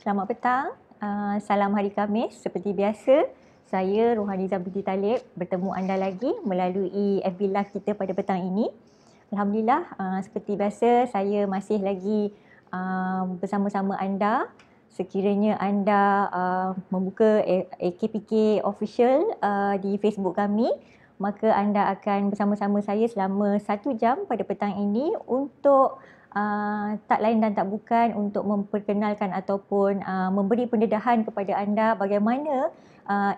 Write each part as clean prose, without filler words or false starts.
Selamat petang. Salam hari Khamis. Seperti biasa, saya Rohaniza binti Talib bertemu anda lagi melalui FB Live kita pada petang ini. Alhamdulillah, seperti biasa saya masih lagi bersama-sama anda. Sekiranya anda membuka AKPK Official di Facebook kami, maka anda akan bersama-sama saya selama 1 jam pada petang ini untuk tak lain dan tak bukan untuk memperkenalkan ataupun memberi pendedahan kepada anda bagaimana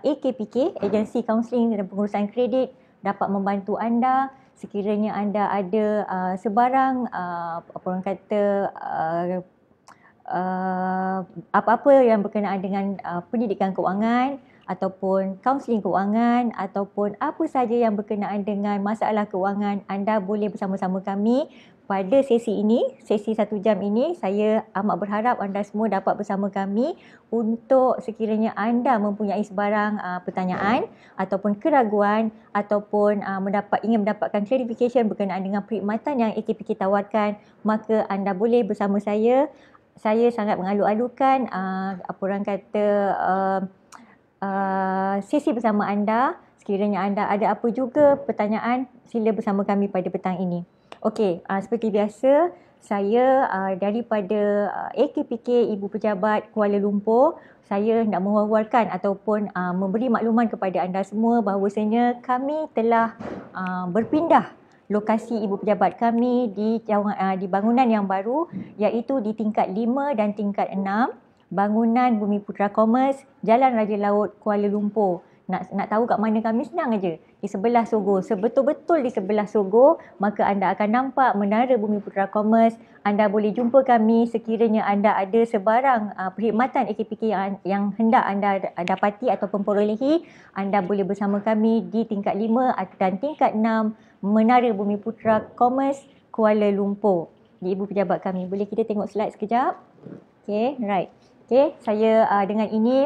AKPK, Agensi Kaunseling dan Pengurusan Kredit, dapat membantu anda sekiranya anda ada sebarang apa orang kata apa-apa yang berkenaan dengan pendidikan kewangan ataupun kaunseling kewangan ataupun apa saja yang berkenaan dengan masalah kewangan, anda boleh bersama-sama kami pada sesi ini, sesi 1 jam ini. Saya amat berharap anda semua dapat bersama kami untuk sekiranya anda mempunyai sebarang pertanyaan ataupun keraguan ataupun ingin mendapatkan clarification berkenaan dengan perkhidmatan yang AKPK tawarkan, maka anda boleh bersama saya. Saya sangat mengalu-alukan apa orang kata sesi bersama anda. Sekiranya anda ada apa juga pertanyaan, sila bersama kami pada petang ini. Okey, seperti biasa, saya daripada AKPK Ibu Pejabat Kuala Lumpur, saya nak mewawarkan ataupun memberi makluman kepada anda semua bahawasanya kami telah berpindah lokasi Ibu Pejabat kami di bangunan yang baru, iaitu di tingkat 5 dan tingkat 6, bangunan Bumi Putra Commerce, Jalan Raja Laut, Kuala Lumpur. Nak tahu kat mana kami? Senang aja. Di sebelah Sogo, sebetul-betul di sebelah Sogo, maka anda akan nampak menara Bumi Putra Commerce. Anda boleh jumpa kami sekiranya anda ada sebarang perkhidmatan AKPK yang hendak anda dapati ataupun perolehi. Anda boleh bersama kami di tingkat 5 dan tingkat 6 menara Bumi Putra Commerce, Kuala Lumpur. Di Ibu Pejabat kami. Boleh kita tengok slide sekejap? Okay, right. Okay, saya dengan ini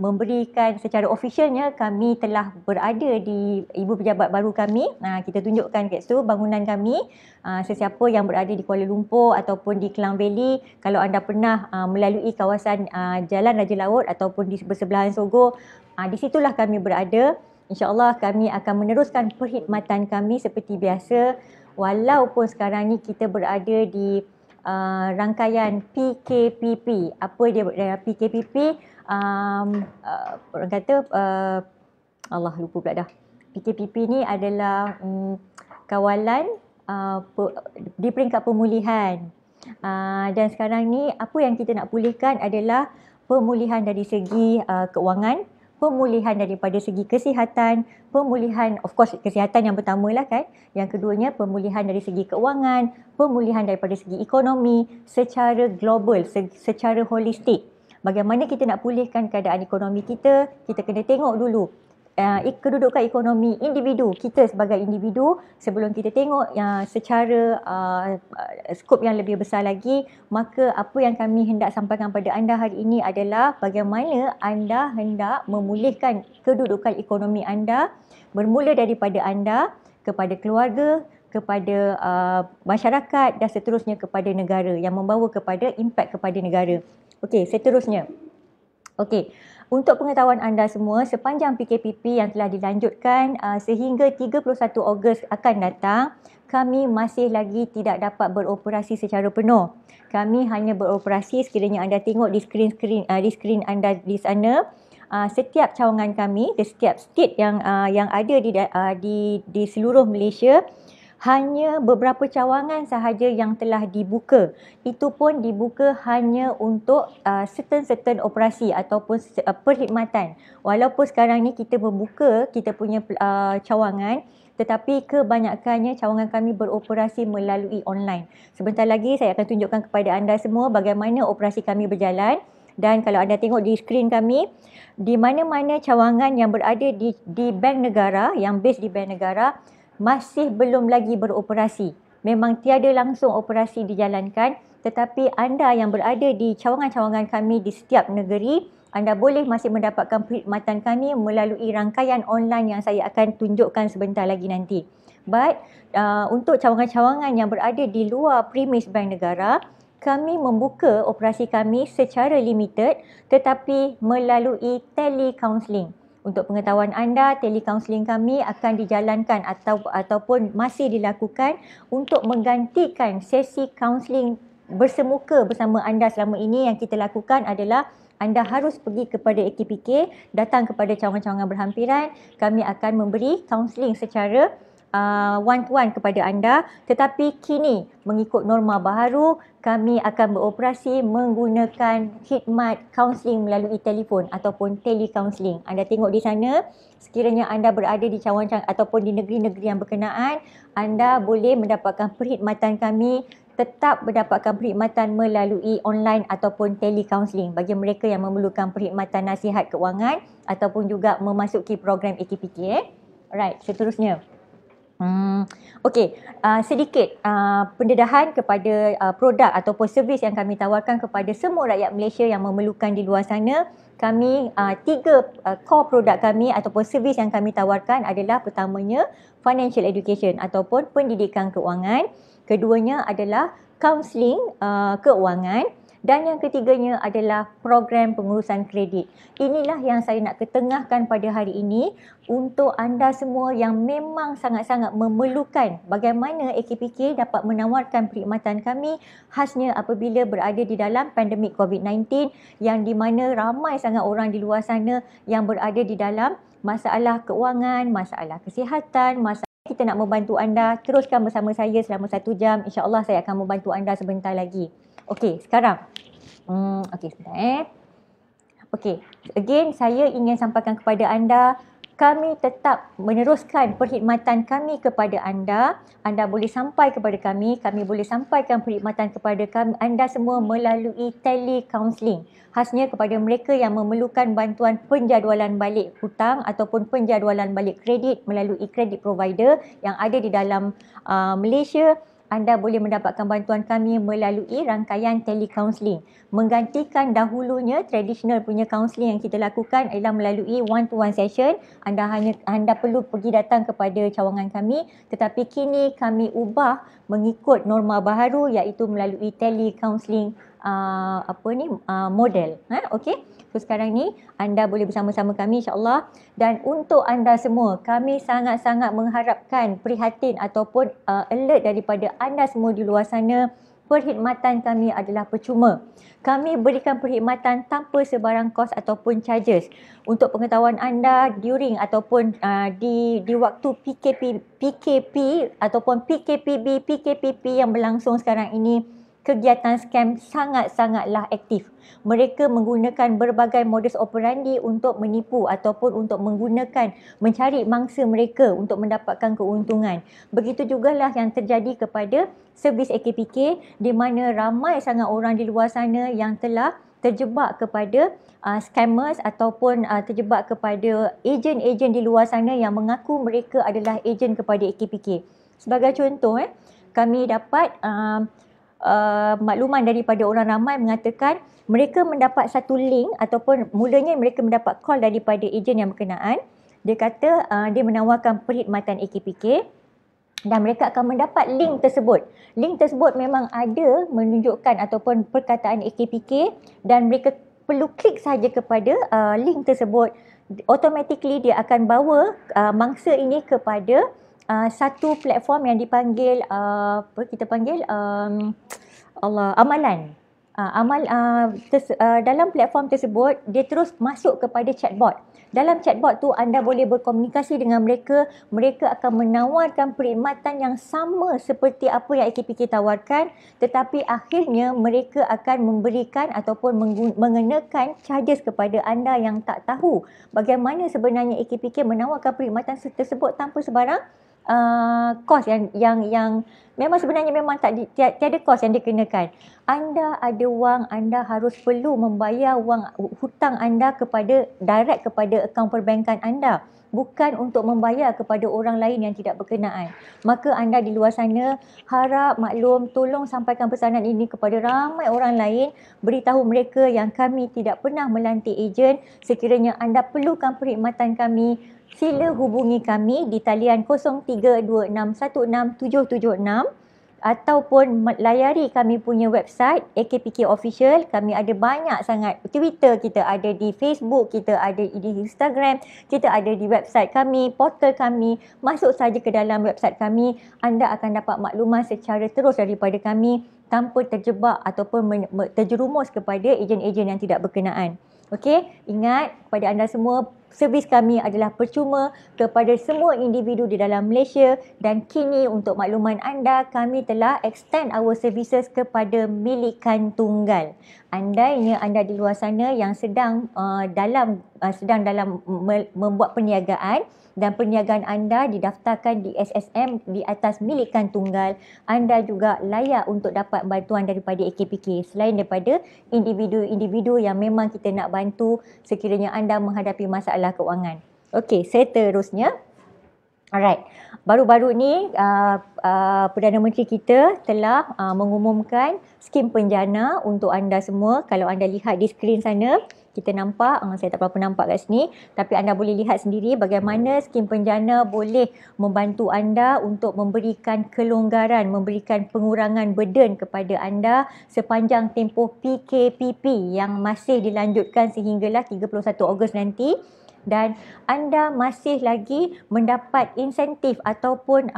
memberikan secara officialnya kami telah berada di Ibu Pejabat baru kami. Kita tunjukkan kat situ bangunan kami. Sesiapa yang berada di Kuala Lumpur ataupun di Klang Valley, kalau anda pernah melalui kawasan Jalan Raja Laut ataupun di bersebelahan Sogo, di situlah kami berada. InsyaAllah kami akan meneruskan perkhidmatan kami seperti biasa, walaupun sekarang ni kita berada di rangkaian PKPP. Apa dia PKPP? Orang kata Allah lupa pula dah. PKPP ni adalah kawalan di peringkat pemulihan. Dan sekarang ni apa yang kita nak pulihkan adalah pemulihan dari segi keuangan, pemulihan daripada segi kesihatan, pemulihan, of course kesihatan yang pertama lah kan. Yang keduanya pemulihan dari segi keuangan, pemulihan daripada segi ekonomi secara global, secara holistik. Bagaimana kita nak pulihkan keadaan ekonomi kita, kita kena tengok dulu kedudukan ekonomi individu, kita sebagai individu, sebelum kita tengok secara skop yang lebih besar lagi. Maka apa yang kami hendak sampaikan pada anda hari ini adalah bagaimana anda hendak memulihkan kedudukan ekonomi anda, bermula daripada anda, kepada keluarga, kepada masyarakat dan seterusnya kepada negara, yang membawa kepada impak kepada negara. Okey, seterusnya. Okey, untuk pengetahuan anda semua, sepanjang PKPP yang telah dilanjutkan sehingga 31 Ogos akan datang, kami masih lagi tidak dapat beroperasi secara penuh. Kami hanya beroperasi, sekiranya anda tengok di skrin anda di sana, setiap cawangan kami, di setiap state yang ada di seluruh Malaysia, hanya beberapa cawangan sahaja yang telah dibuka. Itu pun dibuka hanya untuk certain operasi ataupun perkhidmatan. Walaupun sekarang ni kita membuka kita punya cawangan, tetapi kebanyakannya cawangan kami beroperasi melalui online. Sebentar lagi saya akan tunjukkan kepada anda semua bagaimana operasi kami berjalan. Dan kalau anda tengok di skrin kami, di mana-mana cawangan yang berada di Bank Negara, yang base di Bank Negara, masih belum lagi beroperasi. Memang tiada langsung operasi dijalankan, tetapi anda yang berada di cawangan-cawangan kami di setiap negeri, anda boleh masih mendapatkan perkhidmatan kami melalui rangkaian online yang saya akan tunjukkan sebentar lagi nanti. But untuk cawangan-cawangan yang berada di luar premis Bank Negara, kami membuka operasi kami secara limited tetapi melalui telecounselling. Untuk pengetahuan anda, telecounselling kami akan dijalankan ataupun masih dilakukan untuk menggantikan sesi kaunseling bersemuka bersama anda selama ini. Yang kita lakukan adalah anda harus pergi kepada AKPK, datang kepada cawangan-cawangan berhampiran. Kami akan memberi kaunseling secara one-to-one kepada anda, tetapi kini mengikut norma baharu kami akan beroperasi menggunakan khidmat kaunseling melalui telefon ataupun telecounselling. Anda tengok di sana, sekiranya anda berada di cawangan ataupun di negeri-negeri yang berkenaan, anda boleh mendapatkan perkhidmatan kami, tetap mendapatkan perkhidmatan melalui online ataupun telecounselling bagi mereka yang memerlukan perkhidmatan nasihat keuangan ataupun juga memasuki program AKPK. Alright, seterusnya. Okey, sedikit pendedahan kepada produk ataupun servis yang kami tawarkan kepada semua rakyat Malaysia yang memerlukan di luar sana. Kami, tiga core produk kami ataupun servis yang kami tawarkan adalah pertamanya financial education ataupun pendidikan keuangan. Keduanya adalah counselling keuangan. Dan yang ketiganya adalah program pengurusan kredit. Inilah yang saya nak ketengahkan pada hari ini untuk anda semua yang memang sangat-sangat memerlukan bagaimana AKPK dapat menawarkan perkhidmatan kami khasnya apabila berada di dalam pandemik COVID-19 yang di mana ramai sangat orang di luar sana yang berada di dalam masalah keuangan, masalah kesihatan, kita nak membantu anda. Teruskan bersama saya selama 1 jam. InsyaAllah saya akan membantu anda sebentar lagi. Okey, sekarang. Okey, sebentar. Okey, again saya ingin sampaikan kepada anda, kami tetap meneruskan perkhidmatan kami kepada anda. Anda boleh sampai kepada kami boleh sampaikan perkhidmatan kepada anda semua melalui telecounselling. Khasnya kepada mereka yang memerlukan bantuan penjadualan balik hutang ataupun penjadualan balik kredit melalui kredit provider yang ada di dalam Malaysia. Anda boleh mendapatkan bantuan kami melalui rangkaian telecounselling. Menggantikan dahulunya traditional punya counselling yang kita lakukan adalah melalui one-to-one session. Anda perlu pergi datang kepada cawangan kami, tetapi kini kami ubah mengikut norma baharu iaitu melalui telecounselling model. Okey. So sekarang ni anda boleh bersama-sama kami insya-Allah, dan untuk anda semua kami sangat-sangat mengharapkan prihatin ataupun alert daripada anda semua di luar sana. Perkhidmatan kami adalah percuma. Kami berikan perkhidmatan tanpa sebarang kos ataupun charges. Untuk pengetahuan anda, during ataupun di waktu PKP ataupun PKPP yang berlangsung sekarang ini, kegiatan scam sangat-sangatlah aktif. Mereka menggunakan berbagai modus operandi untuk menipu ataupun untuk mencari mangsa mereka untuk mendapatkan keuntungan. Begitu jugalah yang terjadi kepada servis AKPK di mana ramai sangat orang di luar sana yang telah terjebak kepada scammers ataupun terjebak kepada ejen-ejen di luar sana yang mengaku mereka adalah ejen kepada AKPK. Sebagai contoh, kami dapat makluman daripada orang ramai mengatakan mereka mendapat satu link ataupun mulanya mereka mendapat call daripada ejen yang berkenaan. Dia kata dia menawarkan perkhidmatan AKPK dan mereka akan mendapat link tersebut. Link tersebut memang ada menunjukkan ataupun perkataan AKPK dan mereka perlu klik saja kepada link tersebut. Automatically dia akan bawa mangsa ini kepada satu platform yang dipanggil amalan. Dalam platform tersebut dia terus masuk kepada chatbot. Dalam chatbot tu anda boleh berkomunikasi dengan mereka. Mereka akan menawarkan perkhidmatan yang sama seperti apa yang AKPK tawarkan, tetapi akhirnya mereka akan memberikan ataupun mengenakan charges kepada anda yang tak tahu bagaimana sebenarnya AKPK menawarkan perkhidmatan tersebut tanpa sebarang kos yang memang sebenarnya memang tiada kos yang dikenakan. Anda ada wang, anda harus perlu membayar wang hutang anda direct kepada akaun perbankan anda, bukan untuk membayar kepada orang lain yang tidak berkenaan. Maka anda di luar sana harap maklum, tolong sampaikan pesanan ini kepada ramai orang lain. Beritahu mereka yang kami tidak pernah melantik ejen. Sekiranya anda perlukan perkhidmatan kami, sila hubungi kami di talian 0326167776 ataupun layari kami punya website AKPK Official. Kami ada banyak sangat Twitter, kita ada di Facebook, kita ada di Instagram, kita ada di website kami, portal kami. Masuk saja ke dalam website kami, anda akan dapat maklumat secara terus daripada kami tanpa terjebak ataupun terjerumus kepada ejen-ejen yang tidak berkenaan. Okey, ingat kepada anda semua, servis kami adalah percuma kepada semua individu di dalam Malaysia, dan kini untuk makluman anda, kami telah extend our services kepada milikan tunggal. Andainya anda di luar sana yang sedang dalam membuat perniagaan dan perniagaan anda didaftarkan di SSM di atas milikan tunggal, anda juga layak untuk dapat bantuan daripada AKPK selain daripada individu-individu yang memang kita nak bantu sekiranya anda menghadapi masalah kewangan. Okey, seterusnya. Alright, baru-baru ni Perdana Menteri kita telah mengumumkan skim penjana untuk anda semua. Kalau anda lihat di skrin sana, kita nampak, saya tak berapa nampak kat sini, tapi anda boleh lihat sendiri bagaimana skim penjana boleh membantu anda untuk memberikan kelonggaran, memberikan pengurangan burden kepada anda sepanjang tempoh PKPP yang masih dilanjutkan sehinggalah 31 Ogos nanti. Dan anda masih lagi mendapat insentif ataupun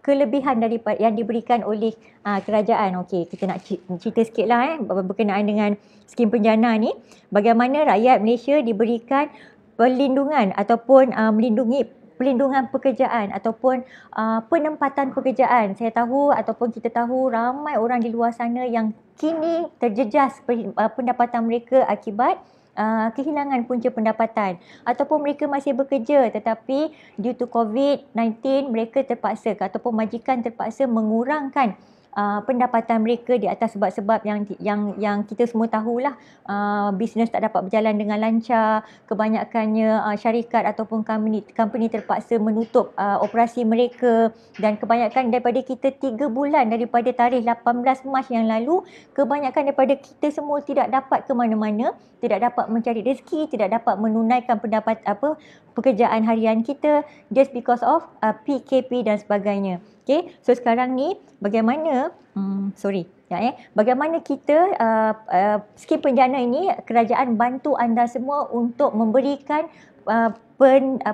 kelebihan daripada yang diberikan oleh kerajaan. Okey, kita nak cerita sikitlah berkenaan dengan skim penjana ni. Bagaimana rakyat Malaysia diberikan perlindungan ataupun melindungi pelindungan pekerjaan ataupun penempatan pekerjaan. Saya tahu ataupun kita tahu ramai orang di luar sana yang kini terjejas pendapatan mereka akibat kehilangan punca pendapatan, ataupun mereka masih bekerja tetapi due to COVID-19 mereka terpaksa ataupun majikan terpaksa mengurangkan pendapatan mereka di atas sebab-sebab yang kita semua tahulah. Bisnes tak dapat berjalan dengan lancar, kebanyakannya syarikat ataupun company terpaksa menutup operasi mereka, dan kebanyakan daripada kita 3 bulan daripada tarikh 18 Mac yang lalu, kebanyakan daripada kita semua tidak dapat ke mana-mana, tidak dapat mencari rezeki, tidak dapat menunaikan pekerjaan harian kita just because of PKP dan sebagainya. Okay, so sekarang ni bagaimana bagaimana kita skim penjana ini, kerajaan bantu anda semua untuk memberikan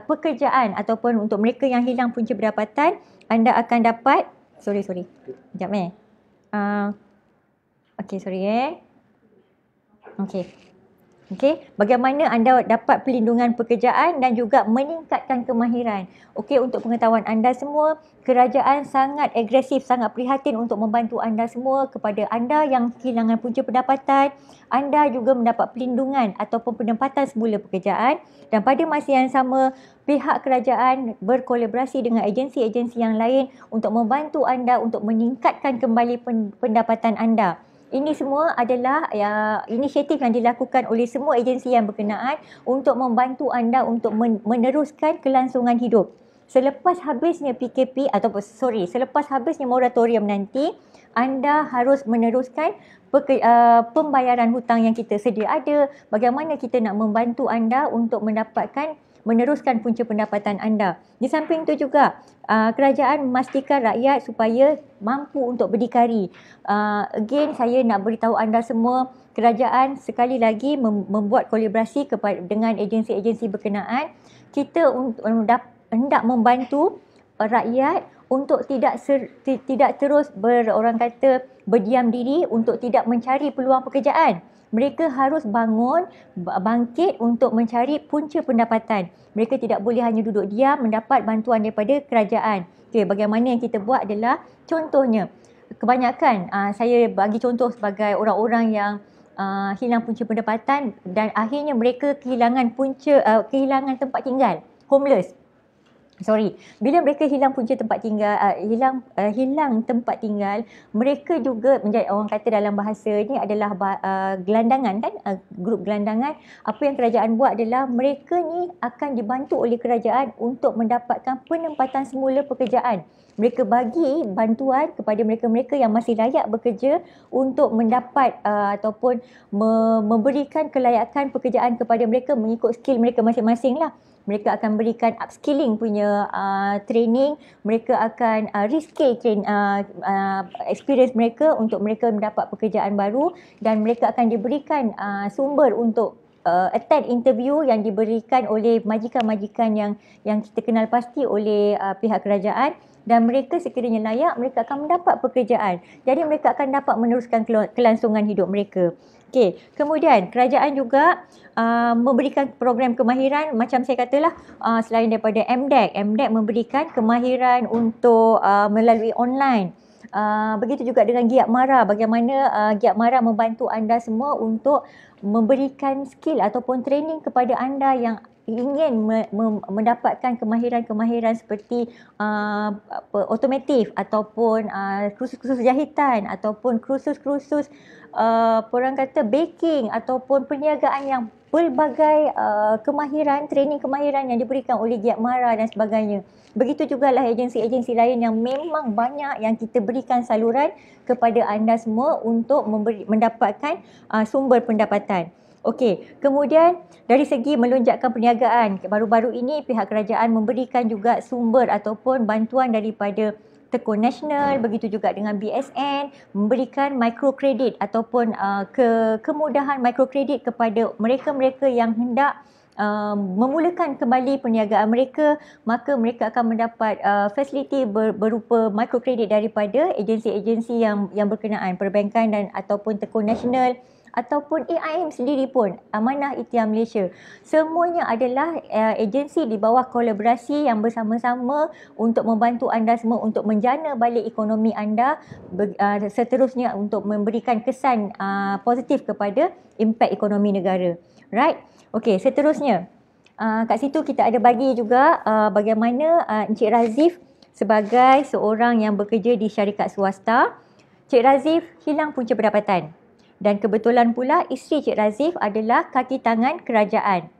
pekerjaan ataupun untuk mereka yang hilang punca pendapatan, anda akan dapat sekejap Okey, bagaimana anda dapat perlindungan pekerjaan dan juga meningkatkan kemahiran. Okey, untuk pengetahuan anda semua, kerajaan sangat agresif, sangat prihatin untuk membantu anda semua. Kepada anda yang kehilangan punca pendapatan, anda juga mendapat perlindungan ataupun penempatan semula pekerjaan, dan pada masa yang sama, pihak kerajaan berkolaborasi dengan agensi-agensi yang lain untuk membantu anda untuk meningkatkan kembali pendapatan anda. Ini semua adalah inisiatif yang dilakukan oleh semua agensi yang berkenaan untuk membantu anda untuk meneruskan kelangsungan hidup. Selepas habisnya PKP selepas habisnya moratorium nanti, anda harus meneruskan pembayaran hutang yang kita sedia ada. Bagaimana kita nak membantu anda untuk meneruskan punca pendapatan anda. Di samping itu juga, kerajaan memastikan rakyat supaya mampu untuk berdikari. Again, saya nak beritahu anda semua, kerajaan sekali lagi membuat kolaborasi dengan agensi-agensi berkenaan. Kita hendak membantu rakyat untuk tidak terus berdiam diri, untuk tidak mencari peluang pekerjaan. Mereka harus bangkit untuk mencari punca pendapatan. Mereka tidak boleh hanya duduk diam mendapat bantuan daripada kerajaan. Okay, bagaimana yang kita buat adalah, contohnya, kebanyakan saya bagi contoh sebagai orang-orang yang hilang punca pendapatan dan akhirnya mereka kehilangan tempat tinggal, homeless. Bila mereka hilang punca tempat tinggal, hilang tempat tinggal, mereka juga menjadi, orang kata dalam bahasa ni adalah gelandangan kan, grup gelandangan. Apa yang kerajaan buat adalah mereka ni akan dibantu oleh kerajaan untuk mendapatkan penempatan semula pekerjaan. Mereka bagi bantuan kepada mereka-mereka yang masih layak bekerja untuk mendapat ataupun memberikan kelayakan pekerjaan kepada mereka mengikut skill mereka masing-masing lah. mereka akan berikan upskilling punya training, mereka akan reskill experience mereka untuk mereka mendapat pekerjaan baru, dan mereka akan diberikan sumber untuk attend interview yang diberikan oleh majikan-majikan yang kita kenal pasti oleh pihak kerajaan, dan mereka sekiranya layak, mereka akan mendapat pekerjaan. Jadi mereka akan dapat meneruskan kelangsungan hidup mereka. Okey, kemudian kerajaan juga memberikan program kemahiran, macam saya katalah, selain daripada MDEC memberikan kemahiran untuk melalui online. Begitu juga dengan Giat Mara, bagaimana Giat Mara membantu anda semua untuk memberikan skill ataupun training kepada anda yang ingin mendapatkan kemahiran-kemahiran seperti otomotif ataupun kursus-kursus jahitan ataupun kursus-kursus orang kata baking ataupun perniagaan, yang pelbagai kemahiran, training kemahiran yang diberikan oleh Giat Mara dan sebagainya. Begitu jugalah agensi-agensi lain yang memang banyak yang kita berikan saluran kepada anda semua untuk mendapatkan sumber pendapatan. Okey, kemudian dari segi melonjakkan perniagaan, baru-baru ini pihak kerajaan memberikan juga sumber ataupun bantuan daripada Tekun Nasional, begitu juga dengan BSN, memberikan microkredit ataupun kemudahan microkredit kepada mereka-mereka yang hendak memulakan kembali perniagaan mereka, maka mereka akan mendapat fasiliti berupa microkredit daripada agensi-agensi yang berkenaan, perbankan dan ataupun Tekun Nasional ataupun AIM sendiri pun, Amanah Ikhtiar Malaysia. Semuanya adalah agensi di bawah kolaborasi yang bersama-sama untuk membantu anda semua untuk menjana balik ekonomi anda, seterusnya untuk memberikan kesan positif kepada impak ekonomi negara. Right? Okey, seterusnya. Kat situ kita ada bagi juga bagaimana Encik Razif sebagai seorang yang bekerja di syarikat swasta, Cik Razif hilang punca pendapatan. Dan kebetulan pula isteri Cik Razif adalah kaki tangan kerajaan.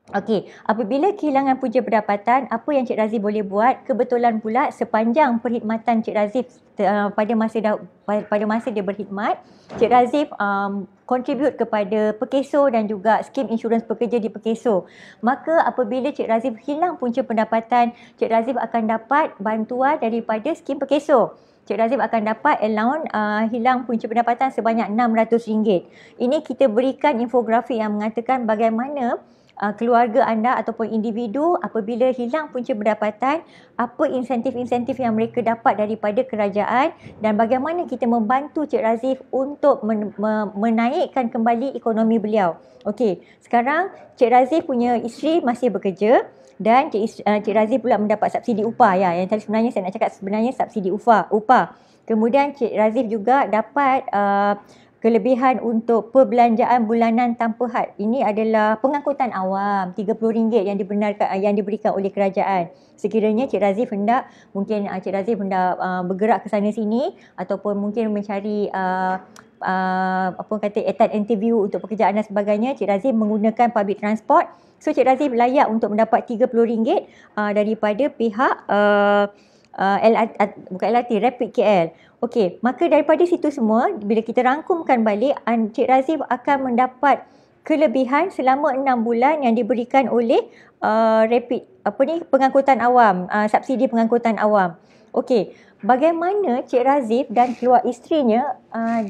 Okey, apabila kehilangan punca pendapatan, apa yang Cik Razif boleh buat? Kebetulan pula sepanjang perkhidmatan Cik Razif pada masa dia berkhidmat, Cik Razif contribute kepada Pekeso dan juga skim insurans pekerja di Pekeso. Maka apabila Cik Razif hilang punca pendapatan, Cik Razif akan dapat bantuan daripada skim Pekeso. Cik Razif akan dapat allowance hilang punca pendapatan sebanyak RM600. Ini kita berikan infografik yang mengatakan bagaimana keluarga anda ataupun individu apabila hilang punca pendapatan, apa insentif-insentif yang mereka dapat daripada kerajaan, dan bagaimana kita membantu Cik Razif untuk menaikkan kembali ekonomi beliau. Okey, sekarang Cik Razif punya isteri masih bekerja dan Cik Razif pula mendapat subsidi upah, ya. Yang tadi sebenarnya saya nak cakap sebenarnya subsidi upah. Kemudian Cik Razif juga dapat kelebihan untuk perbelanjaan bulanan tanpa had. Ini adalah pengangkutan awam RM30 yang diberikan oleh kerajaan. Sekiranya Cik Razif hendak, mungkin Cik Razif hendak bergerak ke sana sini ataupun mungkin mencari attend interview untuk pekerjaan dan sebagainya, Cik Razif menggunakan public transport. So Cik Razif layak untuk mendapat RM30 daripada pihak LRT, Rapid KL. Okey, maka daripada situ semua, bila kita rangkumkan balik, Cik Razif akan mendapat kelebihan selama 6 bulan yang diberikan oleh pengangkutan awam, subsidi pengangkutan awam. Okey, bagaimana Cik Razif dan keluarga isterinya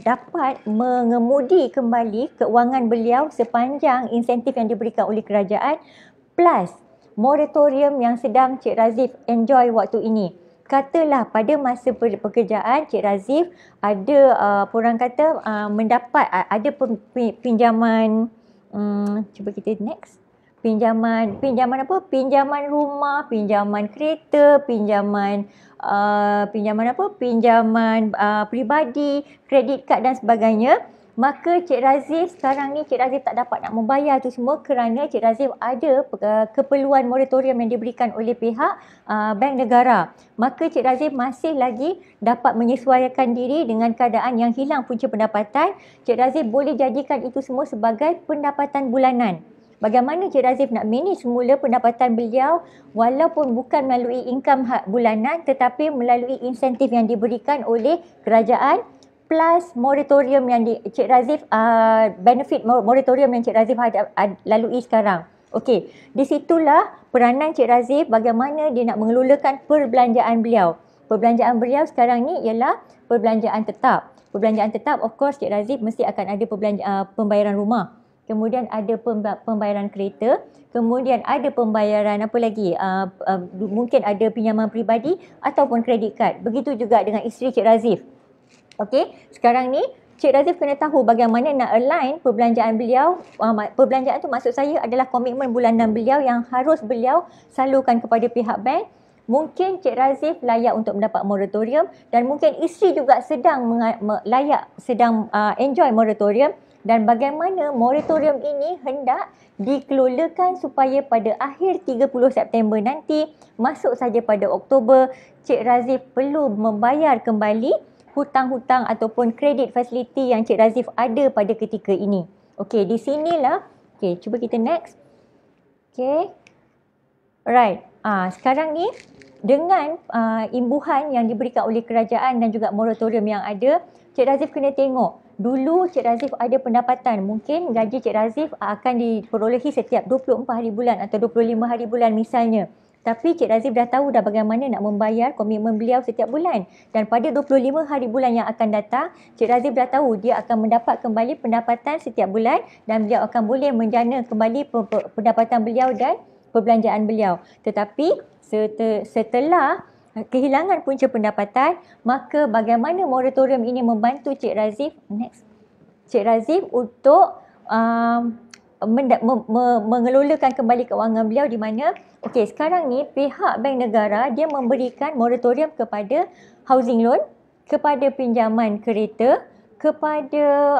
dapat mengemudi kembali keuangan beliau sepanjang insentif yang diberikan oleh kerajaan plus moratorium yang sedang Cik Razif enjoy waktu ini. Katalah pada masa pekerjaan Cik Razif ada mendapat ada pinjaman, cuba kita next. Pinjaman apa? Pinjaman rumah, pinjaman kereta, pinjaman peribadi, kredit kad dan sebagainya. Maka Cik Razif sekarang ni Cik Razif tak dapat nak membayar tu semua kerana Cik Razif ada keperluan moratorium yang diberikan oleh pihak Bank Negara. Maka Cik Razif masih lagi dapat menyesuaikan diri dengan keadaan yang hilang punca pendapatan. Cik Razif boleh jadikan itu semua sebagai pendapatan bulanan. Bagaimana Cik Razif nak manage semula pendapatan beliau walaupun bukan melalui income bulanan tetapi melalui insentif yang diberikan oleh kerajaan plus moratorium yang Cik Razif benefit moratorium yang Cik Razif lalui sekarang. Okey, di situlah peranan Cik Razif bagaimana dia nak mengelolakan perbelanjaan beliau. Perbelanjaan beliau sekarang ni ialah perbelanjaan tetap. Perbelanjaan tetap, of course Cik Razif mesti akan ada pembayaran rumah. Kemudian ada pembayaran kereta. Kemudian ada pembayaran apa lagi? Mungkin ada pinjaman peribadi ataupun kredit kad. Begitu juga dengan isteri Cik Razif. Okey, sekarang ni Cik Razif kena tahu bagaimana nak align perbelanjaan beliau. Perbelanjaan tu maksud saya adalah komitmen bulanan beliau yang harus beliau salurkan kepada pihak bank. Mungkin Cik Razif layak untuk mendapat moratorium dan mungkin isteri juga sedang enjoy moratorium, dan bagaimana moratorium ini hendak dikelolakan supaya pada akhir 30 September nanti, masuk saja pada Oktober, Cik Razif perlu membayar kembali hutang-hutang ataupun kredit fasiliti yang Cik Razif ada pada ketika ini. Okey, di sinilah. Okey, cuba kita next. Okey. Alright. Sekarang ni dengan imbuhan yang diberikan oleh kerajaan dan juga moratorium yang ada, Cik Razif kena tengok. Dulu Cik Razif ada pendapatan, mungkin gaji Cik Razif akan diperolehi setiap 24 hari bulan atau 25 hari bulan misalnya. Tapi Cik Razif dah tahu dah bagaimana nak membayar komitmen beliau setiap bulan. Dan pada 25 hari bulan yang akan datang, Cik Razif dah tahu dia akan mendapat kembali pendapatan setiap bulan dan beliau akan boleh menjana kembali pendapatan beliau dan perbelanjaan beliau. Tetapi setelah kehilangan punca pendapatan, maka bagaimana moratorium ini membantu Cik Razif untuk mengelolakan kembali kewangan beliau, di mana sekarang ni pihak Bank Negara dia memberikan moratorium kepada housing loan, kepada pinjaman kereta, kepada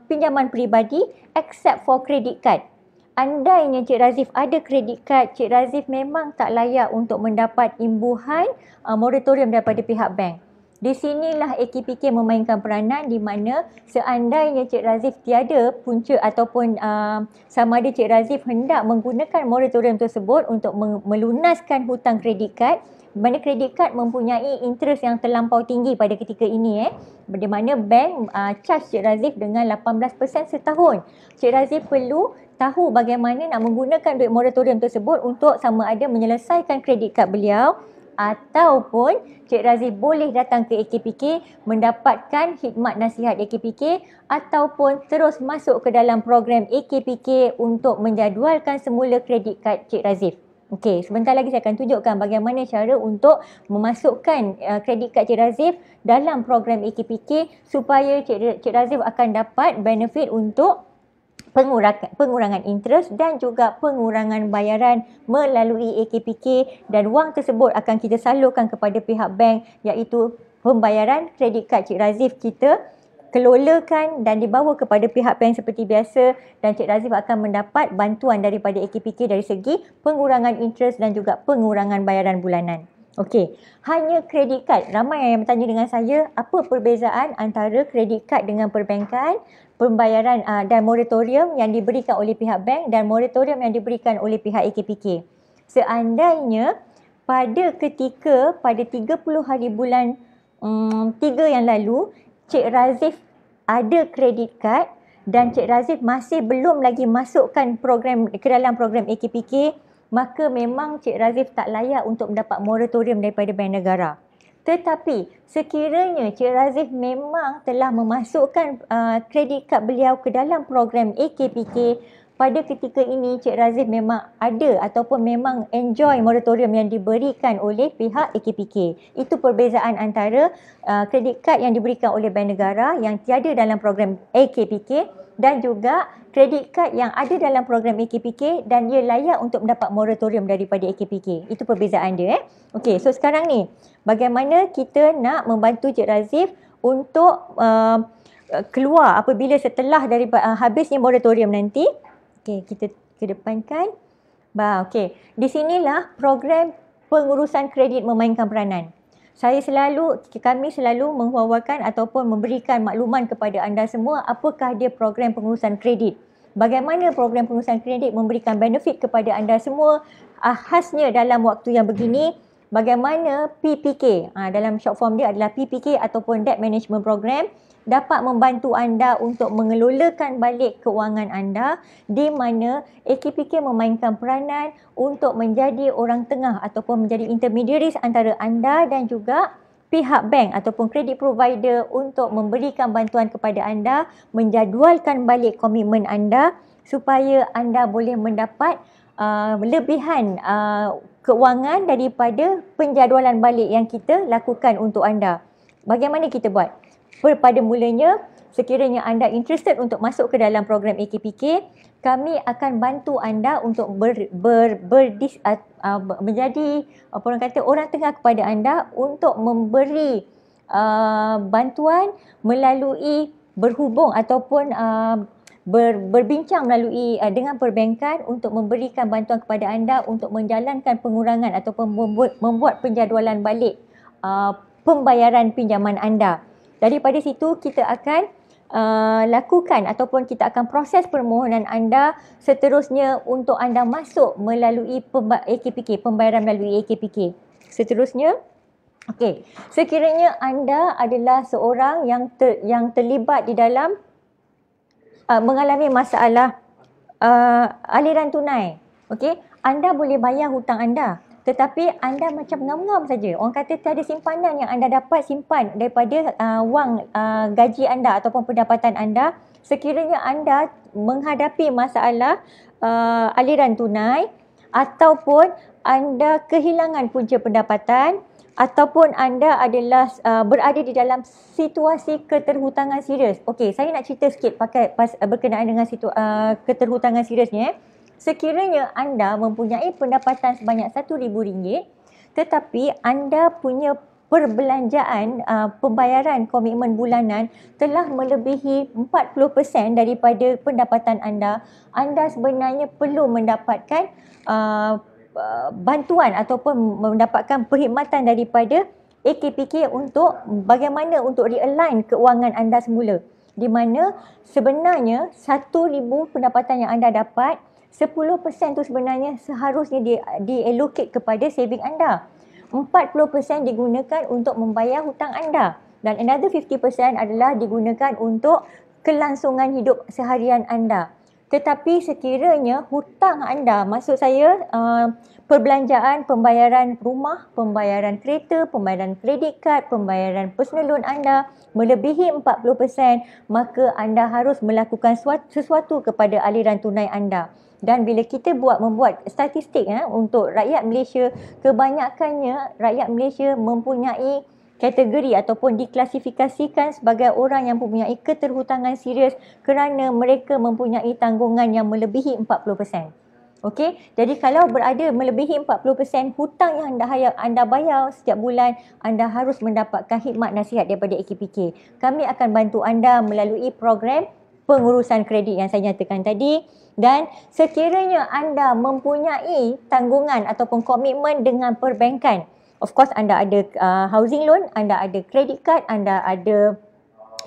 pinjaman peribadi, except for credit card. Andainya Cik Razif ada kredit kad, Cik Razif memang tak layak untuk mendapat imbuhan moratorium daripada pihak bank. Di sinilah AKPK memainkan peranan, di mana seandainya Cik Razif tiada punca ataupun sama ada Cik Razif hendak menggunakan moratorium tersebut untuk melunaskan hutang kredit kad, di mana kredit kad mempunyai interest yang terlampau tinggi pada ketika ini, di mana bank charge Cik Razif dengan 18% setahun. Cik Razif perlu tahu bagaimana nak menggunakan duit moratorium tersebut untuk sama ada menyelesaikan kredit kad beliau, ataupun Cik Razif boleh datang ke AKPK mendapatkan khidmat nasihat AKPK, ataupun terus masuk ke dalam program AKPK untuk menjadualkan semula kredit kad Cik Razif. Okey, sebentar lagi saya akan tunjukkan bagaimana cara untuk memasukkan kredit kad Cik Razif dalam program AKPK supaya Cik Razif akan dapat benefit untuk pengurangan interest dan juga pengurangan bayaran melalui AKPK, dan wang tersebut akan kita salurkan kepada pihak bank, iaitu pembayaran kredit kad Cik Razif kita kelolakan dan dibawa kepada pihak bank seperti biasa, dan Cik Razif akan mendapat bantuan daripada AKPK dari segi pengurangan interest dan juga pengurangan bayaran bulanan. Okey, hanya kredit kad. Ramai yang bertanya dengan saya, apa perbezaan antara kredit kad dengan perbankan, pembayaran dan moratorium yang diberikan oleh pihak bank dan moratorium yang diberikan oleh pihak AKPK. Seandainya pada 30 hari bulan 3 yang lalu, Cik Razif ada kredit kad dan Cik Razif masih belum lagi masukkan program ke dalam program AKPK, maka memang Cik Razif tak layak untuk mendapat moratorium daripada Bank Negara. Tetapi sekiranya Cik Razif memang telah memasukkan kredit kad beliau ke dalam program AKPK, pada ketika ini Cik Razif memang ada ataupun memang enjoy moratorium yang diberikan oleh pihak AKPK. Itu perbezaan antara kredit kad yang diberikan oleh Bank Negara yang tiada dalam program AKPK dan juga kredit kad yang ada dalam program AKPK dan dia layak untuk mendapat moratorium daripada AKPK. Itu perbezaan dia. Okey, so sekarang ni bagaimana kita nak membantu Cik Razif untuk keluar apabila setelah daripada habisnya moratorium nanti. Okey, kita kedepankan. Okey, di sinilah program pengurusan kredit memainkan peranan. Kami selalu menghawarkan ataupun memberikan makluman kepada anda semua apakah dia program pengurusan kredit. Bagaimana program pengurusan kredit memberikan benefit kepada anda semua. Khasnya dalam waktu yang begini, bagaimana PPK, dalam short form dia adalah PPK ataupun Debt Management Program, dapat membantu anda untuk mengelolakan balik keuangan anda, di mana AKPK memainkan peranan untuk menjadi orang tengah ataupun menjadi intermediaries antara anda dan juga pihak bank ataupun kredit provider untuk memberikan bantuan kepada anda, menjadualkan balik komitmen anda supaya anda boleh mendapat lebihan keuangan daripada penjadualan balik yang kita lakukan untuk anda. Bagaimana kita buat? Pada mulanya, sekiranya anda interested untuk masuk ke dalam program AKPK, kami akan bantu anda untuk menjadi orang kata orang tengah kepada anda untuk memberi bantuan melalui berhubung ataupun berbincang melalui dengan perbankan untuk memberikan bantuan kepada anda untuk menjalankan pengurangan ataupun membuat penjadualan balik pembayaran pinjaman anda. Daripada situ kita akan lakukan ataupun kita akan proses permohonan anda seterusnya untuk anda masuk melalui AKPK, pembayaran melalui AKPK. Seterusnya, okey, sekiranya anda adalah seorang yang terlibat di dalam mengalami masalah aliran tunai, okey, anda boleh bayar hutang anda, tetapi anda macam ngam-ngam saja. Orang kata tiada simpanan yang anda dapat simpan daripada wang gaji anda ataupun pendapatan anda. Sekiranya anda menghadapi masalah aliran tunai ataupun anda kehilangan punca pendapatan ataupun anda adalah berada di dalam situasi keterhutangan serius. Okey, saya nak cerita sikit berkenaan dengan keterhutangan seriusnya. Sekiranya anda mempunyai pendapatan sebanyak RM1,000 tetapi anda punya perbelanjaan pembayaran komitmen bulanan telah melebihi 40% daripada pendapatan anda, anda sebenarnya perlu mendapatkan bantuan ataupun mendapatkan perkhidmatan daripada AKPK untuk bagaimana untuk realign keuangan anda semula, di mana sebenarnya RM1,000 pendapatan yang anda dapat, 10% tu sebenarnya seharusnya diallocate kepada saving anda. 40% digunakan untuk membayar hutang anda dan another 50% adalah digunakan untuk kelangsungan hidup seharian anda. Tetapi sekiranya hutang anda, maksud saya perbelanjaan, pembayaran rumah, pembayaran kereta, pembayaran kredit kad, pembayaran personal loan anda melebihi 40%, maka anda harus melakukan sesuatu kepada aliran tunai anda. Dan bila kita membuat statistik untuk rakyat Malaysia, kebanyakannya rakyat Malaysia mempunyai kategori ataupun diklasifikasikan sebagai orang yang mempunyai keterhutangan serius kerana mereka mempunyai tanggungan yang melebihi 40%. Okey, jadi kalau berada melebihi 40% hutang yang anda bayar setiap bulan, anda harus mendapatkan khidmat nasihat daripada AKPK. Kami akan bantu anda melalui program pengurusan kredit yang saya nyatakan tadi. Dan sekiranya anda mempunyai tanggungan ataupun komitmen dengan perbankan, of course anda ada housing loan, anda ada credit card, anda ada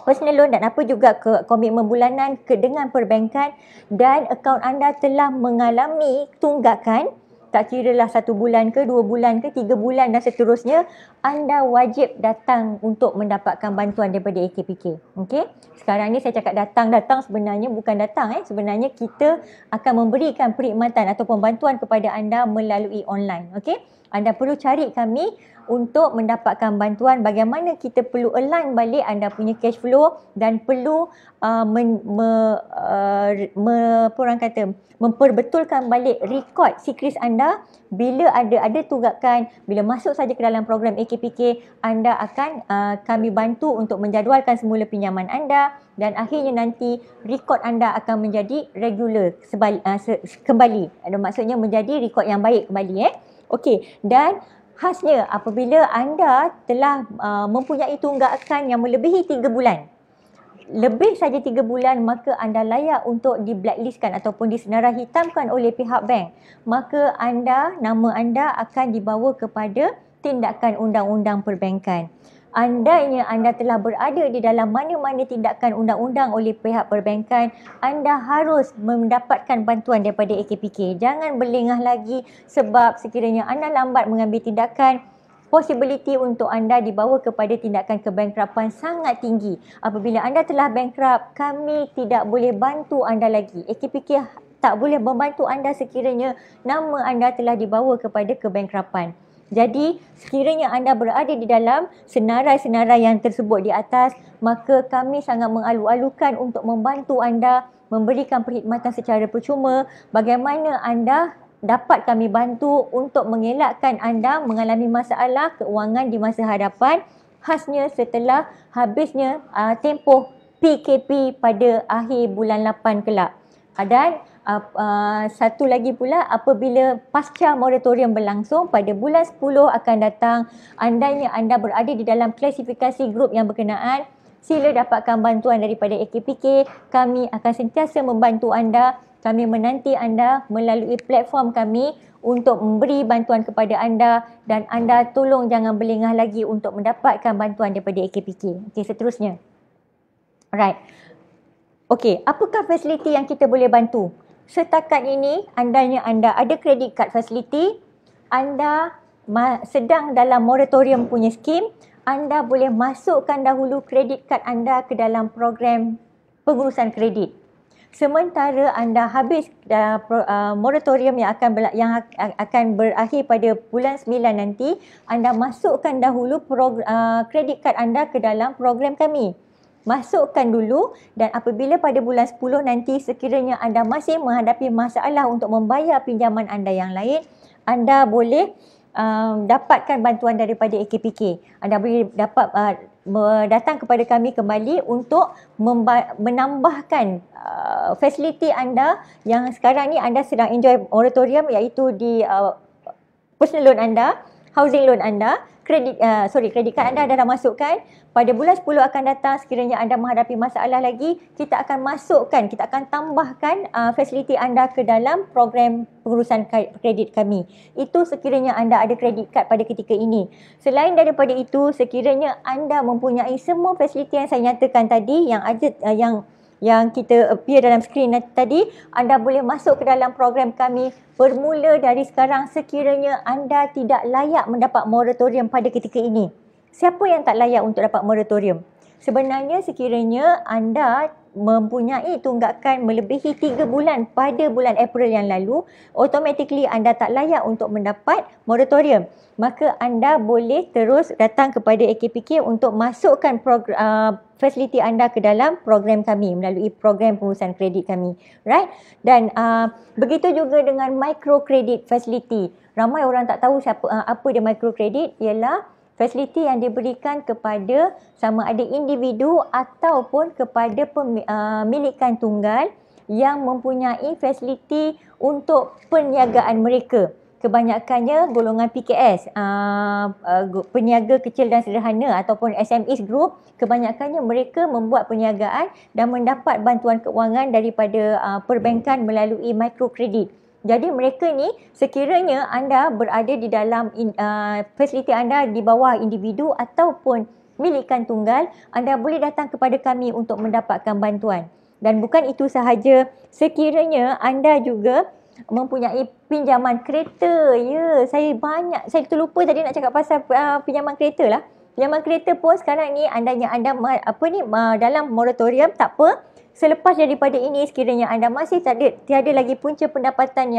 personal loan dan apa juga komitmen bulanan dengan perbankan, dan akaun anda telah mengalami tunggakan, tak kira lah 1 bulan ke 2 bulan ke 3 bulan dan seterusnya, anda wajib datang untuk mendapatkan bantuan daripada AKPK. Okey? Sekarang ni saya cakap datang sebenarnya bukan datang. Sebenarnya kita akan memberikan perkhidmatan ataupun bantuan kepada anda melalui online. Okey? Anda perlu cari kami untuk mendapatkan bantuan. Bagaimana kita perlu align balik anda punya cash flow dan perlu memperbetulkan balik rekod sikris anda. Bila ada tunggakan, bila masuk saja ke dalam program AKPK, anda akan kami bantu untuk menjadualkan semula pinjaman anda dan akhirnya nanti rekod anda akan menjadi regular kembali. Maksudnya menjadi rekod yang baik kembali. Okey, dan khasnya apabila anda telah mempunyai tunggakan yang melebihi 3 bulan, lebih saja 3 bulan, maka anda layak untuk di blacklistkan ataupun disenarai hitamkan oleh pihak bank. Maka nama anda akan dibawa kepada tindakan undang-undang perbankan. Andainya anda telah berada di dalam mana-mana tindakan undang-undang oleh pihak perbankan, anda harus mendapatkan bantuan daripada AKPK. Jangan berlengah lagi sebab sekiranya anda lambat mengambil tindakan, possibility untuk anda dibawa kepada tindakan kebankruptan sangat tinggi. Apabila anda telah bankrupt, kami tidak boleh bantu anda lagi. AKPK tak boleh membantu anda sekiranya nama anda telah dibawa kepada kebankruptan. Jadi, sekiranya anda berada di dalam senarai-senarai yang tersebut di atas, maka kami sangat mengalu-alukan untuk membantu anda, memberikan perkhidmatan secara percuma. Bagaimana anda dapat kami bantu untuk mengelakkan anda mengalami masalah keuangan di masa hadapan, khasnya setelah habisnya tempoh PKP pada akhir bulan 8 kelak. Dan satu lagi pula, apabila pasca moratorium berlangsung pada bulan 10 akan datang, andainya anda berada di dalam klasifikasi grup yang berkenaan, sila dapatkan bantuan daripada AKPK. Kami akan sentiasa membantu anda. Kami menanti anda melalui platform kami untuk memberi bantuan kepada anda, dan anda tolong jangan berlengah lagi untuk mendapatkan bantuan daripada AKPK. Okey, seterusnya. Alright. Okey, apakah fasiliti yang kita boleh bantu? Setakat ini, andainya anda ada credit card facility, anda sedang dalam moratorium punya skim, anda boleh masukkan dahulu credit card anda ke dalam program pengurusan kredit. Sementara anda habis moratorium yang akan berakhir pada bulan 9 nanti, anda masukkan dahulu credit card anda ke dalam program kami. Masukkan dulu, dan apabila pada bulan 10 nanti sekiranya anda masih menghadapi masalah untuk membayar pinjaman anda yang lain, anda boleh dapatkan bantuan daripada AKPK. Anda boleh datang kepada kami kembali untuk menambahkan fasiliti anda yang sekarang ni anda sedang enjoy moratorium, iaitu di personal loan anda, housing loan anda, credit card anda dah masukkan. Pada bulan 10 akan datang, sekiranya anda menghadapi masalah lagi, kita akan tambahkan fasiliti anda ke dalam program pengurusan kredit kami. Itu sekiranya anda ada kredit kad pada ketika ini. Selain daripada itu, sekiranya anda mempunyai semua fasiliti yang saya nyatakan tadi, yang kita appear dalam skrin tadi, anda boleh masuk ke dalam program kami bermula dari sekarang sekiranya anda tidak layak mendapat moratorium pada ketika ini. Siapa yang tak layak untuk dapat moratorium? Sebenarnya sekiranya anda mempunyai tunggakan melebihi 3 bulan pada bulan April yang lalu, automatically anda tak layak untuk mendapat moratorium. Maka anda boleh terus datang kepada AKPK untuk masukkan fasiliti anda ke dalam program kami melalui program pengurusan kredit kami. Right? Dan begitu juga dengan microcredit facility. Ramai orang tak tahu apa dia microcredit, ialah fasiliti yang diberikan kepada sama ada individu ataupun kepada pemilikan tunggal yang mempunyai fasiliti untuk perniagaan mereka. Kebanyakannya golongan PKS, peniaga kecil dan sederhana ataupun SMEs group, kebanyakannya mereka membuat perniagaan dan mendapat bantuan keuangan daripada perbankan melalui microkredit. Jadi mereka ni, sekiranya anda berada di dalam fasiliti anda di bawah individu ataupun milikan tunggal, anda boleh datang kepada kami untuk mendapatkan bantuan. Dan bukan itu sahaja, sekiranya anda juga mempunyai pinjaman kereta. Ya, saya terlupa tadi nak cakap pasal pinjaman kereta lah. Pinjaman kereta pun sekarang ni anda dalam moratorium, tak apa. Selepas daripada ini, sekiranya anda masih tiada lagi punca pendapatan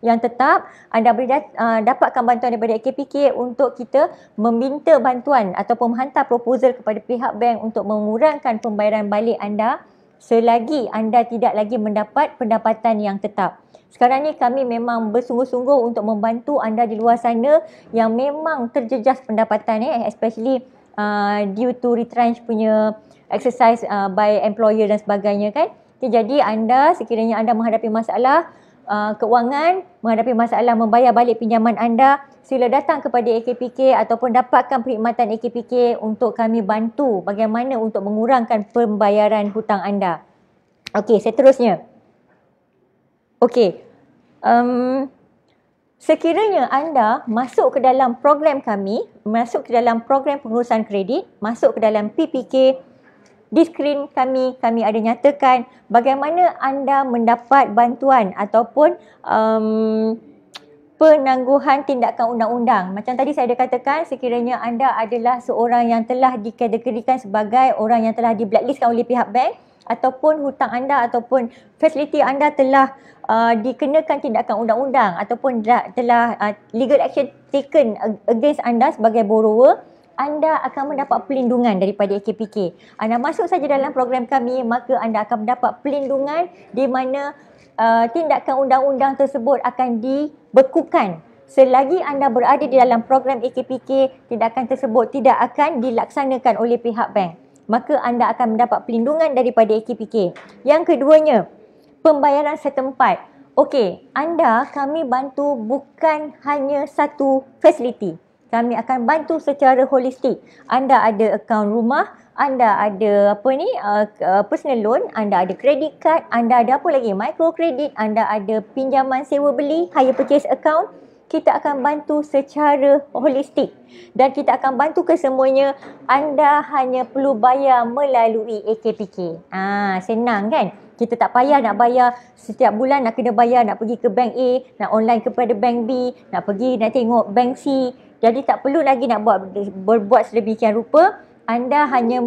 yang tetap, anda boleh dapatkan bantuan daripada AKPK untuk kita meminta bantuan ataupun menghantar proposal kepada pihak bank untuk mengurangkan pembayaran balik anda selagi anda tidak lagi mendapat pendapatan yang tetap. Sekarang ni kami memang bersungguh-sungguh untuk membantu anda di luar sana yang memang terjejas pendapatan, especially due to retrench punya exercise by employer dan sebagainya kan. Jadi sekiranya anda menghadapi masalah keuangan, menghadapi masalah membayar balik pinjaman anda, sila datang kepada AKPK ataupun dapatkan perkhidmatan AKPK untuk kami bantu bagaimana untuk mengurangkan pembayaran hutang anda. Okey, seterusnya. Okey. Sekiranya anda masuk ke dalam program kami, masuk ke dalam program pengurusan kredit, masuk ke dalam PPK, di skrin kami ada nyatakan bagaimana anda mendapat bantuan ataupun penangguhan tindakan undang-undang. Macam tadi saya ada katakan, sekiranya anda adalah seorang yang telah dikategorikan sebagai orang yang telah di-blacklistkan oleh pihak bank, ataupun hutang anda ataupun fasiliti anda telah dikenakan tindakan undang-undang ataupun telah legal action taken against anda sebagai borrower, anda akan mendapat pelindungan daripada AKPK. Anda masuk saja dalam program kami, maka anda akan mendapat pelindungan di mana tindakan undang-undang tersebut akan dibekukan. Selagi anda berada di dalam program AKPK, tindakan tersebut tidak akan dilaksanakan oleh pihak bank. Maka anda akan mendapat pelindungan daripada AKPK. Yang keduanya, pembayaran setempat. Okey, kami bantu bukan hanya satu fasiliti. Kami akan bantu secara holistik. Anda ada akaun rumah, anda ada personal loan, anda ada credit card, anda ada apa lagi? Microcredit, anda ada pinjaman sewa beli, hire purchase account. Kita akan bantu secara holistik dan kita akan bantu kesemuanya. Anda hanya perlu bayar melalui AKPK. Senang kan? Kita tak payah nak bayar setiap bulan, nak kena bayar, nak pergi ke bank A, nak online kepada bank B, nak pergi nak tengok bank C. Jadi tak perlu lagi nak berbuat sedemikian rupa. Anda hanya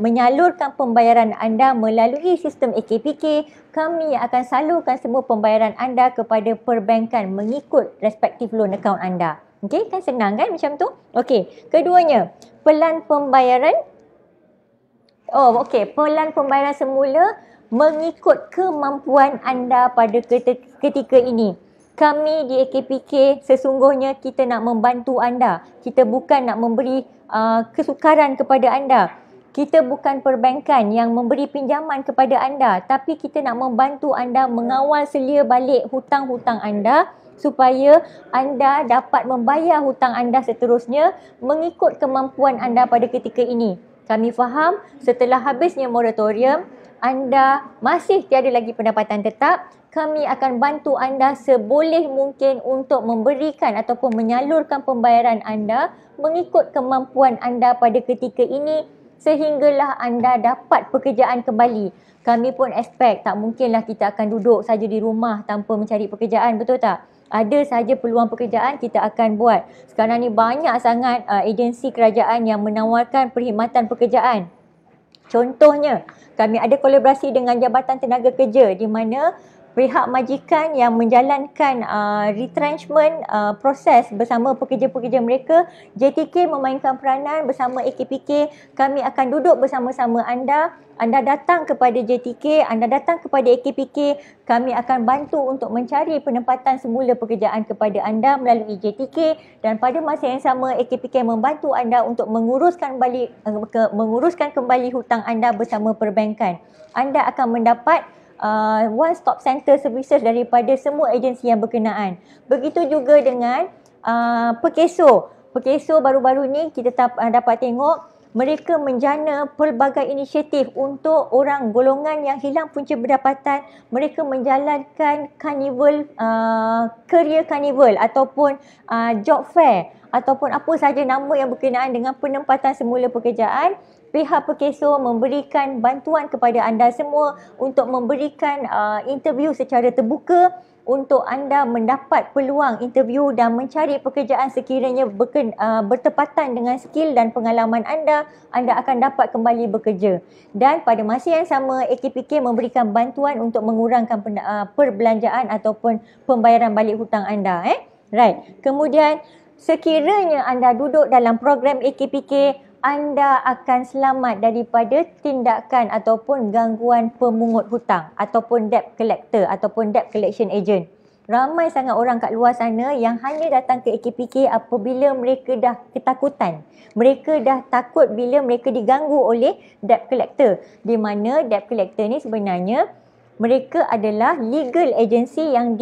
menyalurkan pembayaran anda melalui sistem AKPK. Kami akan salurkan semua pembayaran anda kepada perbankan mengikut respective loan account anda. Okey, kan senang kan macam tu? Okey, keduanya, pelan pembayaran. Pelan pembayaran semula mengikut kemampuan anda pada ketika ini. Kami di AKPK sesungguhnya kita nak membantu anda. Kita bukan nak memberi kesukaran kepada anda. Kita bukan perbankan yang memberi pinjaman kepada anda, tapi kita nak membantu anda mengawal selia balik hutang-hutang anda supaya anda dapat membayar hutang anda seterusnya mengikut kemampuan anda pada ketika ini. Kami faham setelah habisnya moratorium, anda masih tiada lagi pendapatan tetap. Kami akan bantu anda seboleh mungkin untuk memberikan ataupun menyalurkan pembayaran anda mengikut kemampuan anda pada ketika ini sehinggalah anda dapat pekerjaan kembali. Kami pun expect tak mungkinlah kita akan duduk saja di rumah tanpa mencari pekerjaan, betul tak? Ada saja peluang pekerjaan kita akan buat. Sekarang ni banyak sangat agensi kerajaan yang menawarkan perkhidmatan pekerjaan. Contohnya, kami ada kolaborasi dengan Jabatan Tenaga Kerja di mana pihak majikan yang menjalankan retrenchment proses bersama pekerja-pekerja mereka, JTK memainkan peranan bersama AKPK. Kami akan duduk bersama-sama anda. Anda datang kepada JTK, anda datang kepada AKPK. Kami akan bantu untuk mencari penempatan semula pekerjaan kepada anda melalui JTK dan pada masa yang sama AKPK membantu anda untuk menguruskan kembali hutang anda bersama perbankan. Anda akan mendapat one stop center services daripada semua agensi yang berkenaan. Begitu juga dengan Perkeso. Perkeso baru-baru ni kita dapat tengok mereka menjana pelbagai inisiatif untuk orang golongan yang hilang punca pendapatan. Mereka menjalankan carnival, career carnival ataupun job fair ataupun apa sahaja nama yang berkenaan dengan penempatan semula pekerjaan. Pihak Perkeso memberikan bantuan kepada anda semua untuk memberikan interview secara terbuka untuk anda mendapat peluang interview dan mencari pekerjaan sekiranya bertepatan dengan skill dan pengalaman anda akan dapat kembali bekerja. Dan pada masa yang sama AKPK memberikan bantuan untuk mengurangkan perbelanjaan ataupun pembayaran balik hutang anda. Right. Kemudian sekiranya anda duduk dalam program AKPK, anda akan selamat daripada tindakan ataupun gangguan pemungut hutang ataupun debt collector ataupun debt collection agent. Ramai sangat orang kat luar sana yang hanya datang ke AKPK apabila mereka dah ketakutan. Mereka dah takut bila mereka diganggu oleh debt collector. Di mana debt collector ni sebenarnya mereka adalah legal agency yang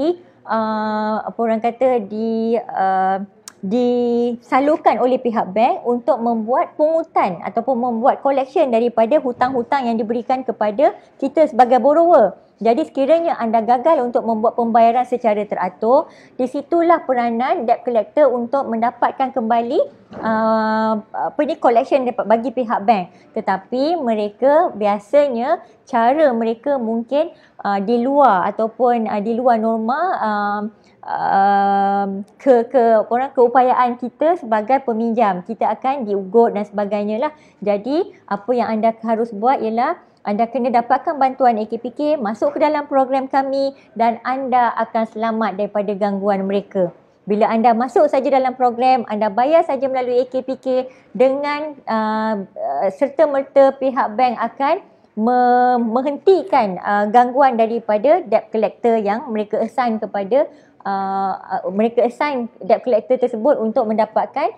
disalurkan oleh pihak bank untuk membuat pungutan ataupun membuat collection daripada hutang-hutang yang diberikan kepada kita sebagai borrower. Jadi sekiranya anda gagal untuk membuat pembayaran secara teratur, di situlah peranan debt collector untuk mendapatkan kembali collection bagi pihak bank. Tetapi mereka biasanya cara mereka mungkin di luar ataupun di luar norma keupayaan kita sebagai peminjam. Kita akan diugut dan sebagainya lah. Jadi apa yang anda harus buat ialah anda kena dapatkan bantuan AKPK, masuk ke dalam program kami dan anda akan selamat daripada gangguan mereka. Bila anda masuk saja dalam program, anda bayar saja melalui AKPK dengan serta-merta pihak bank akan menghentikan gangguan daripada debt collector yang mereka assign kepada debt collector tersebut untuk mendapatkan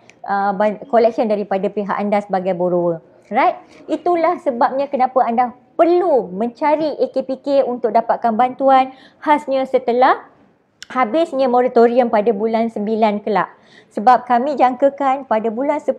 collection daripada pihak anda sebagai borrower. Right? Itulah sebabnya kenapa anda perlu mencari AKPK untuk dapatkan bantuan khasnya setelah habisnya moratorium pada bulan 9 kelak. Sebab kami jangkakan pada bulan 10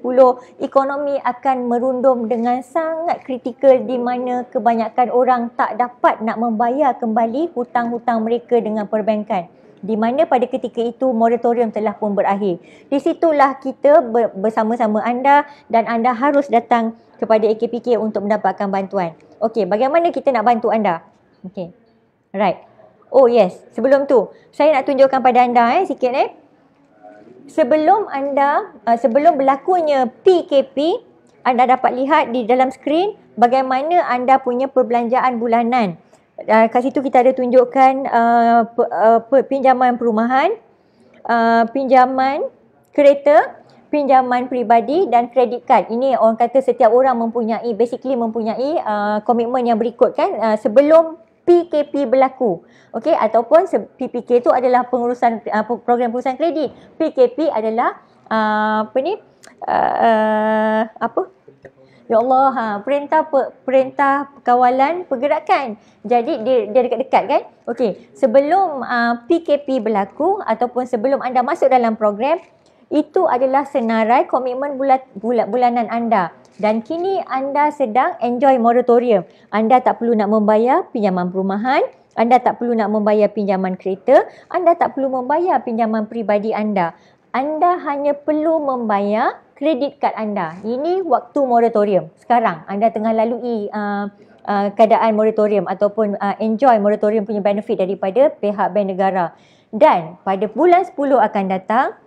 ekonomi akan merundum dengan sangat kritikal di mana kebanyakan orang tak dapat nak membayar kembali hutang-hutang mereka dengan perbankan. Di mana pada ketika itu moratorium telah pun berakhir. Di situlah kita bersama-sama anda dan anda harus datang kepada AKPK untuk mendapatkan bantuan. Okey, bagaimana kita nak bantu anda? Okey. Right. Oh yes, sebelum tu saya nak tunjukkan pada anda sikit sebelum berlakunya PKP, anda dapat lihat di dalam skrin bagaimana anda punya perbelanjaan bulanan. Kat situ kita ada tunjukkan pinjaman perumahan, pinjaman kereta, pinjaman peribadi dan kredit kad. Ini orang kata setiap orang mempunyai komitmen yang berikut kan sebelum PKP berlaku. Okey, ataupun PPK itu adalah pengurusan program pengurusan kredit. PKP adalah Ya Allah, perintah kawalan pergerakan. Jadi dia dekat-dekat kan? Okey, sebelum PKP berlaku ataupun sebelum anda masuk dalam program, itu adalah senarai komitmen bulanan anda. Dan kini anda sedang enjoy moratorium. Anda tak perlu nak membayar pinjaman perumahan, anda tak perlu nak membayar pinjaman kereta, anda tak perlu membayar pinjaman peribadi anda. Anda hanya perlu membayar kredit kad anda. Ini waktu moratorium. Sekarang anda tengah lalui keadaan moratorium ataupun enjoy moratorium punya benefit daripada pihak bank negara. Dan pada bulan 10 akan datang,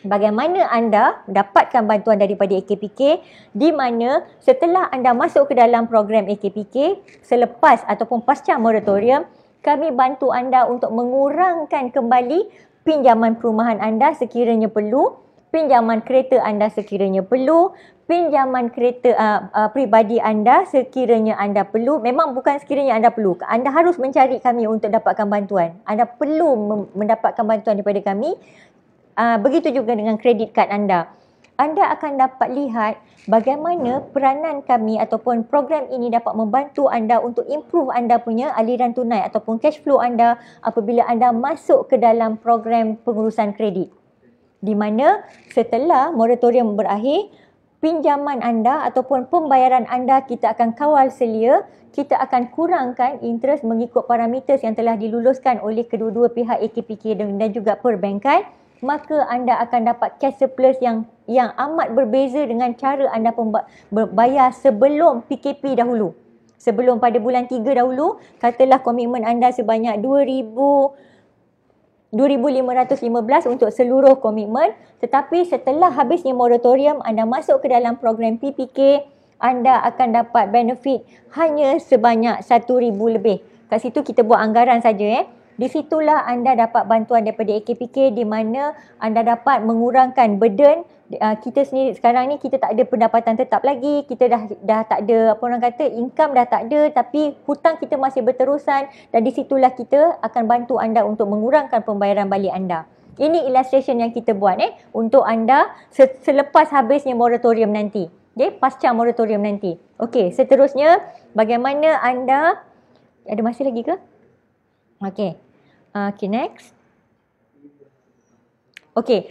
bagaimana anda dapatkan bantuan daripada AKPK di mana setelah anda masuk ke dalam program AKPK selepas ataupun pasca moratorium, kami bantu anda untuk mengurangkan kembali pinjaman perumahan anda sekiranya perlu, pinjaman kereta anda sekiranya perlu, pinjaman kereta peribadi anda sekiranya anda perlu. Memang bukan sekiranya anda perlu. Anda harus mencari kami untuk dapatkan bantuan. Anda perlu mendapatkan bantuan daripada kami. Begitu juga dengan kredit kad anda. Anda akan dapat lihat bagaimana peranan kami ataupun program ini dapat membantu anda untuk improve anda punya aliran tunai ataupun cash flow anda apabila anda masuk ke dalam program pengurusan kredit. Di mana setelah moratorium berakhir, pinjaman anda ataupun pembayaran anda kita akan kawal selia, kita akan kurangkan interest mengikut parameter yang telah diluluskan oleh kedua-dua pihak AKPK dan juga perbankan. Maka anda akan dapat cash surplus yang amat berbeza dengan cara anda berbayar sebelum PKP dahulu. Sebelum pada bulan 3 dahulu, katalah komitmen anda sebanyak 2,515 untuk seluruh komitmen. Tetapi setelah habisnya moratorium, anda masuk ke dalam program PPK, anda akan dapat benefit hanya sebanyak 1,000 lebih. Kat situ kita buat anggaran saja Di situlah anda dapat bantuan daripada AKPK di mana anda dapat mengurangkan burden. Kita sendiri sekarang ni kita tak ada pendapatan tetap lagi, kita dah tak ada income dah tak ada, tapi hutang kita masih berterusan dan di situlah kita akan bantu anda untuk mengurangkan pembayaran balik anda. Ini illustration yang kita buat untuk anda selepas habisnya moratorium nanti. Pasca moratorium nanti. Okey, seterusnya bagaimana anda ada masih lagi ke? Okey. Okay, next. Okey,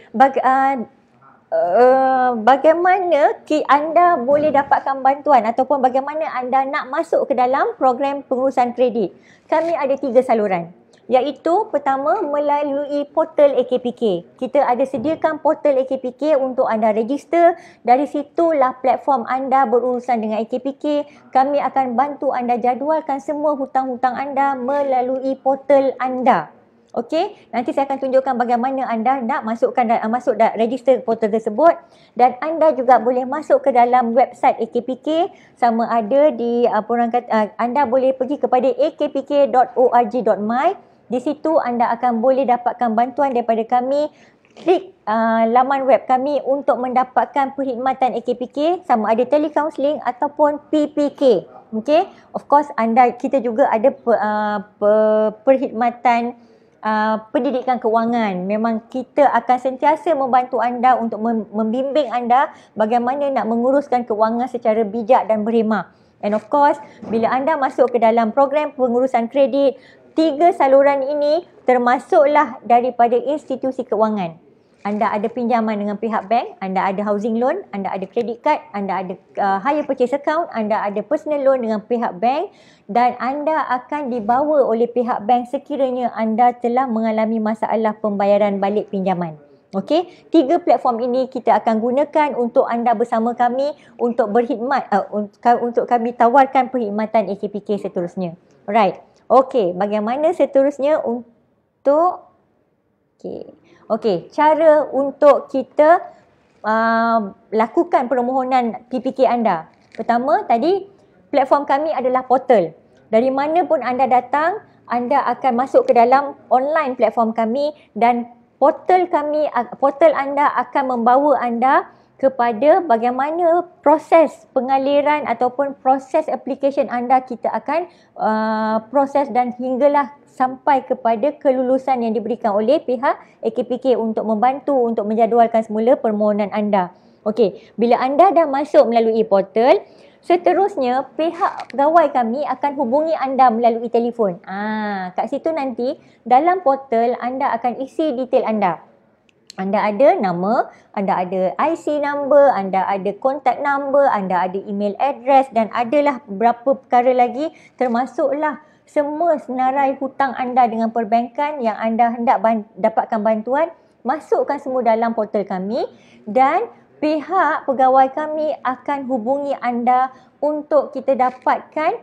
bagaimana anda boleh dapatkan bantuan ataupun bagaimana anda nak masuk ke dalam program pengurusan kredit. Kami ada 3 saluran. Iaitu pertama melalui portal AKPK. Kita ada sediakan portal AKPK untuk anda register. Dari situlah platform anda berurusan dengan AKPK. Kami akan bantu anda jadualkan semua hutang-hutang anda melalui portal anda. Okey, nanti saya akan tunjukkan bagaimana anda nak masuk register portal tersebut, dan anda juga boleh masuk ke dalam website AKPK. Sama ada di anda boleh pergi kepada akpk.org.my. Di situ anda akan boleh dapatkan bantuan daripada kami. Klik laman web kami untuk mendapatkan perkhidmatan AKPK, sama ada telecounselling ataupun PPK. Okey, of course kita juga ada perkhidmatan pendidikan kewangan. Memang kita akan sentiasa membantu anda untuk membimbing anda bagaimana nak menguruskan kewangan secara bijak dan berhemah. And of course, bila anda masuk ke dalam program pengurusan kredit, 3 saluran ini termasuklah daripada institusi kewangan. Anda ada pinjaman dengan pihak bank, anda ada housing loan, anda ada credit card, anda ada hire purchase account, anda ada personal loan dengan pihak bank, dan anda akan dibawa oleh pihak bank sekiranya anda telah mengalami masalah pembayaran balik pinjaman. Okey, 3 platform ini kita akan gunakan untuk anda bersama kami untuk berkhidmat, untuk kami tawarkan perkhidmatan AKPK seterusnya. Alright. Okey, bagaimana seterusnya untuk Okey, cara untuk kita lakukan permohonan PPK anda. Pertama, tadi platform kami adalah portal. Dari mana pun anda datang, anda akan masuk ke dalam online platform kami, dan portal anda akan membawa anda kepada bagaimana proses pengaliran ataupun proses application anda. Kita akan proses dan hinggalah sampai kepada kelulusan yang diberikan oleh pihak AKPK untuk membantu untuk menjadualkan semula permohonan anda. Okey, bila anda dah masuk melalui portal, seterusnya pihak pegawai kami akan hubungi anda melalui telefon. Kat situ nanti dalam portal anda akan isi detail anda. Anda ada nama, anda ada IC number, anda ada contact number, anda ada email address, dan adalah beberapa perkara lagi, termasuklah semua senarai hutang anda dengan perbankan yang anda hendak dapatkan bantuan. Masukkan semua dalam portal kami, dan pihak pegawai kami akan hubungi anda untuk kita dapatkan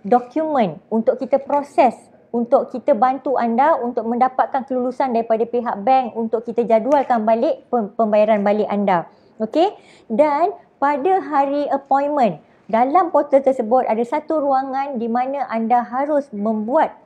dokumen, untuk kita proses, untuk kita bantu anda untuk mendapatkan kelulusan daripada pihak bank untuk kita jadualkan balik pembayaran balik anda. Okey, dan pada hari appointment, dalam portal tersebut ada satu ruangan di mana anda harus membuat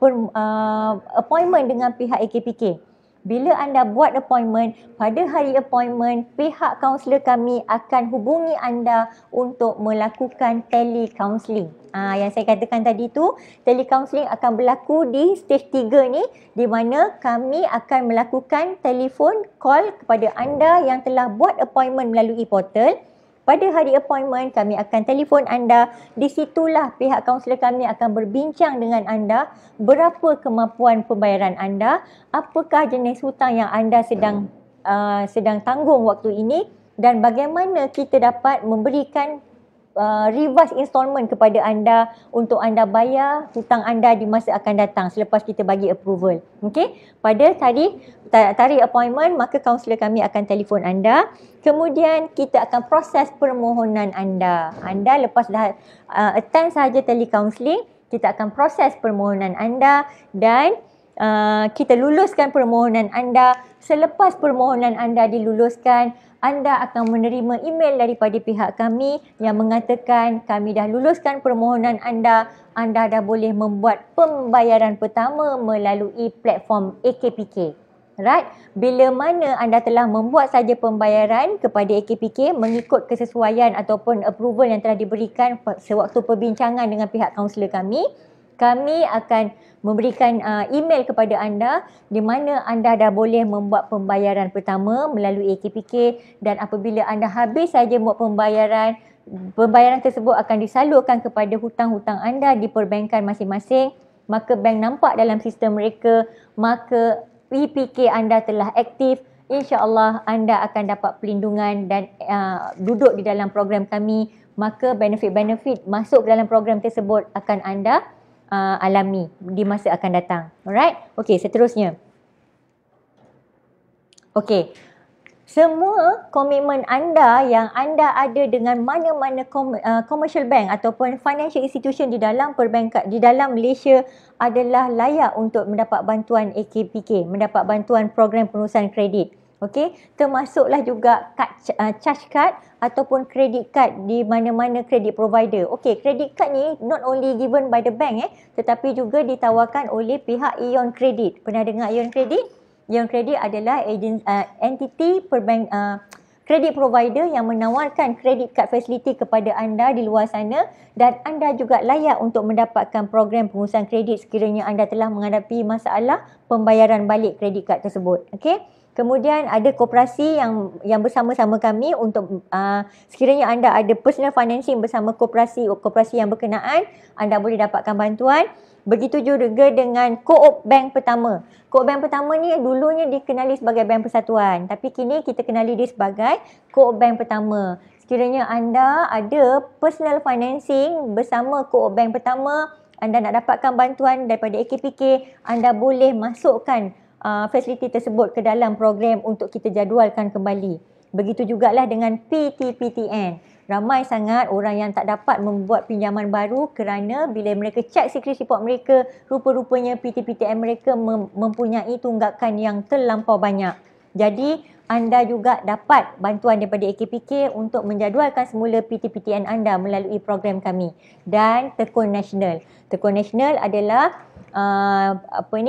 appointment dengan pihak AKPK. Bila anda buat appointment, pada hari appointment, pihak kaunselor kami akan hubungi anda untuk melakukan telecounselling. Yang saya katakan tadi tu, telecounselling akan berlaku di stage 3 ni, di mana kami akan melakukan telefon call kepada anda yang telah buat appointment melalui portal. Pada hari appointment, kami akan telefon anda. Di situlah pihak kaunselor kami akan berbincang dengan anda berapa kemampuan pembayaran anda, apakah jenis hutang yang anda sedang tanggung waktu ini, dan bagaimana kita dapat memberikan reverse installment kepada anda untuk anda bayar hutang anda di masa akan datang selepas kita bagi approval. Okey, pada tarikh appointment, maka kaunselor kami akan telefon anda. Kemudian kita akan proses permohonan anda. Anda lepas dah attend sahaja telecounselling, kita akan proses permohonan anda dan kita luluskan permohonan anda. Selepas permohonan anda diluluskan, anda akan menerima email daripada pihak kami yang mengatakan kami dah luluskan permohonan anda. Anda dah boleh membuat pembayaran pertama melalui platform AKPK. Right? Bila mana anda telah membuat saja pembayaran kepada AKPK mengikut kesesuaian ataupun approval yang telah diberikan sewaktu perbincangan dengan pihak kaunselor kami akan memberikan email kepada anda di mana anda dah boleh membuat pembayaran pertama melalui AKPK, dan apabila anda habis saja buat pembayaran tersebut akan disalurkan kepada hutang-hutang anda di perbankan masing-masing. Maka bank nampak dalam sistem mereka, maka PPK anda telah aktif insya-Allah anda akan dapat perlindungan dan duduk di dalam program kami, maka benefit-benefit masuk ke dalam program tersebut akan anda alami di masa akan datang. Alright? Okey, seterusnya. Okey. Semua komitmen anda yang anda ada dengan mana-mana commercial bank ataupun financial institution di dalam perbankan di dalam Malaysia adalah layak untuk mendapat bantuan AKPK, mendapat bantuan program penerusan kredit. Okey, termasuklah juga charge card ataupun credit card di mana-mana credit provider. Okey, credit card ni not only given by the bank tetapi juga ditawarkan oleh pihak Ion Credit. Pernah dengar Ion Credit? Ion Credit adalah entiti credit provider yang menawarkan credit card facility kepada anda di luar sana, dan anda juga layak untuk mendapatkan program pengurusan kredit sekiranya anda telah menghadapi masalah pembayaran balik kredit card tersebut. Okey. Kemudian ada koperasi yang bersama-sama kami untuk sekiranya anda ada personal financing bersama koperasi yang berkenaan, anda boleh dapatkan bantuan. Begitu juga dengan Co-op Bank Pertama. Co-op Bank Pertama ni dulunya dikenali sebagai Bank Persatuan, tapi kini kita kenali dia sebagai Co-op Bank Pertama. Sekiranya anda ada personal financing bersama Co-op Bank Pertama, anda nak dapatkan bantuan daripada AKPK, anda boleh masukkan fasiliti tersebut ke dalam program untuk kita jadualkan kembali. Begitu jugalah dengan PTPTN. Ramai sangat orang yang tak dapat membuat pinjaman baru kerana bila mereka cek security report mereka, rupa-rupanya PTPTN mereka mempunyai tunggakan yang terlampau banyak. Jadi, anda juga dapat bantuan daripada AKPK untuk menjadualkan semula PTPTN anda melalui program kami. Dan Tekun Nasional. Tekun Nasional adalah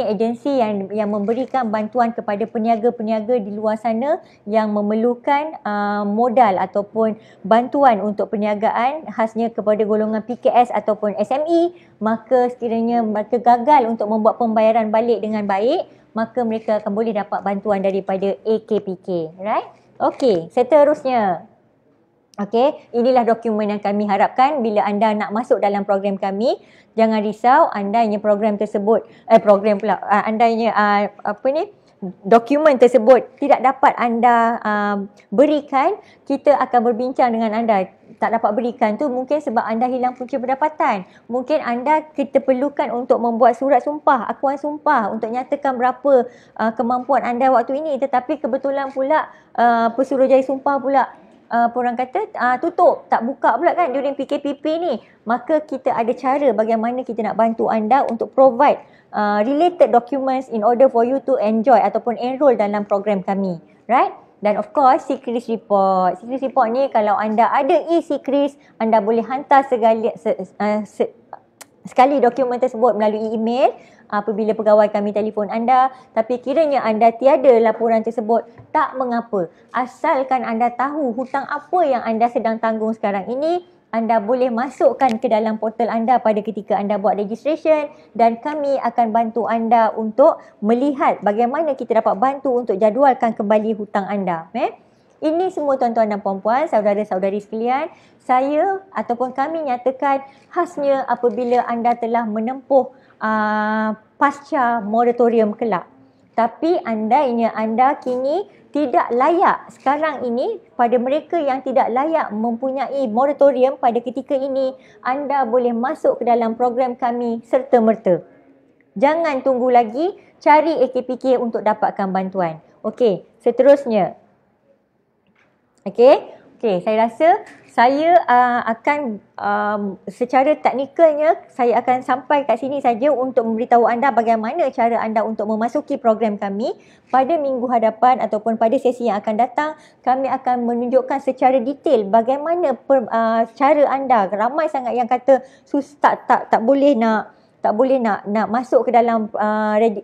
agensi yang memberikan bantuan kepada peniaga-peniaga di luar sana yang memerlukan modal ataupun bantuan untuk perniagaan khasnya kepada golongan PKS ataupun SME, maka sekiranya mereka gagal untuk membuat pembayaran balik dengan baik, maka mereka akan boleh dapat bantuan daripada AKPK. Right? Okey, seterusnya. Okey, inilah dokumen yang kami harapkan bila anda nak masuk dalam program kami. Jangan risau, andainya program tersebut, dokumen tersebut tidak dapat anda berikan, kita akan berbincang dengan anda. Tak dapat berikan tu mungkin sebab anda hilang punca pendapatan. Mungkin anda kita perlukan untuk membuat surat sumpah, akuan sumpah untuk nyatakan berapa kemampuan anda waktu ini. Tetapi kebetulan pula Pesuruhjaya Sumpah pula orang kata tutup, tak buka pula kan during PKPP ni. Maka kita ada cara bagaimana kita nak bantu anda untuk provide related documents in order for you to enjoy ataupun enroll dalam program kami. Right? Dan of course, Secris Report. Secris Report ni kalau anda ada e-Secris, anda boleh hantar sekali dokumen tersebut melalui email apabila pegawai kami telefon anda. Tapi kiranya anda tiada laporan tersebut, tak mengapa. Asalkan anda tahu hutang apa yang anda sedang tanggung sekarang ini, anda boleh masukkan ke dalam portal anda pada ketika anda buat registration, dan kami akan bantu anda untuk melihat bagaimana kita dapat bantu untuk jadualkan kembali hutang anda. Ini semua tuan-tuan dan puan-puan, saudara-saudari sekalian, saya ataupun kami nyatakan khasnya apabila anda telah menempuh pasca moratorium kelak. Tapi andainya anda kini tidak layak sekarang ini, pada mereka yang tidak layak mempunyai moratorium pada ketika ini, anda boleh masuk ke dalam program kami serta-merta. Jangan tunggu lagi, cari AKPK untuk dapatkan bantuan. Okey, seterusnya. Okey, saya rasa saya akan secara teknikalnya saya akan sampai kat sini saja untuk memberitahu anda bagaimana cara anda untuk memasuki program kami. Pada minggu hadapan ataupun pada sesi yang akan datang, kami akan menunjukkan secara detail bagaimana cara anda. Ramai sangat yang kata tak boleh nak masuk ke dalam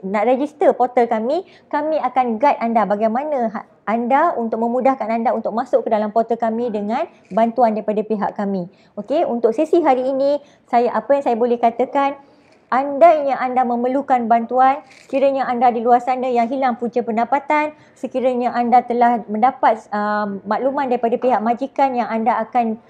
nak register portal kami. Kami akan guide anda bagaimana anda untuk memudahkan anda untuk masuk ke dalam portal kami dengan bantuan daripada pihak kami. Okey, untuk sesi hari ini apa yang saya boleh katakan, andainya anda memerlukan bantuan, sekiranya anda di luar sana yang hilang punca pendapatan, sekiranya anda telah mendapat makluman daripada pihak majikan yang anda akan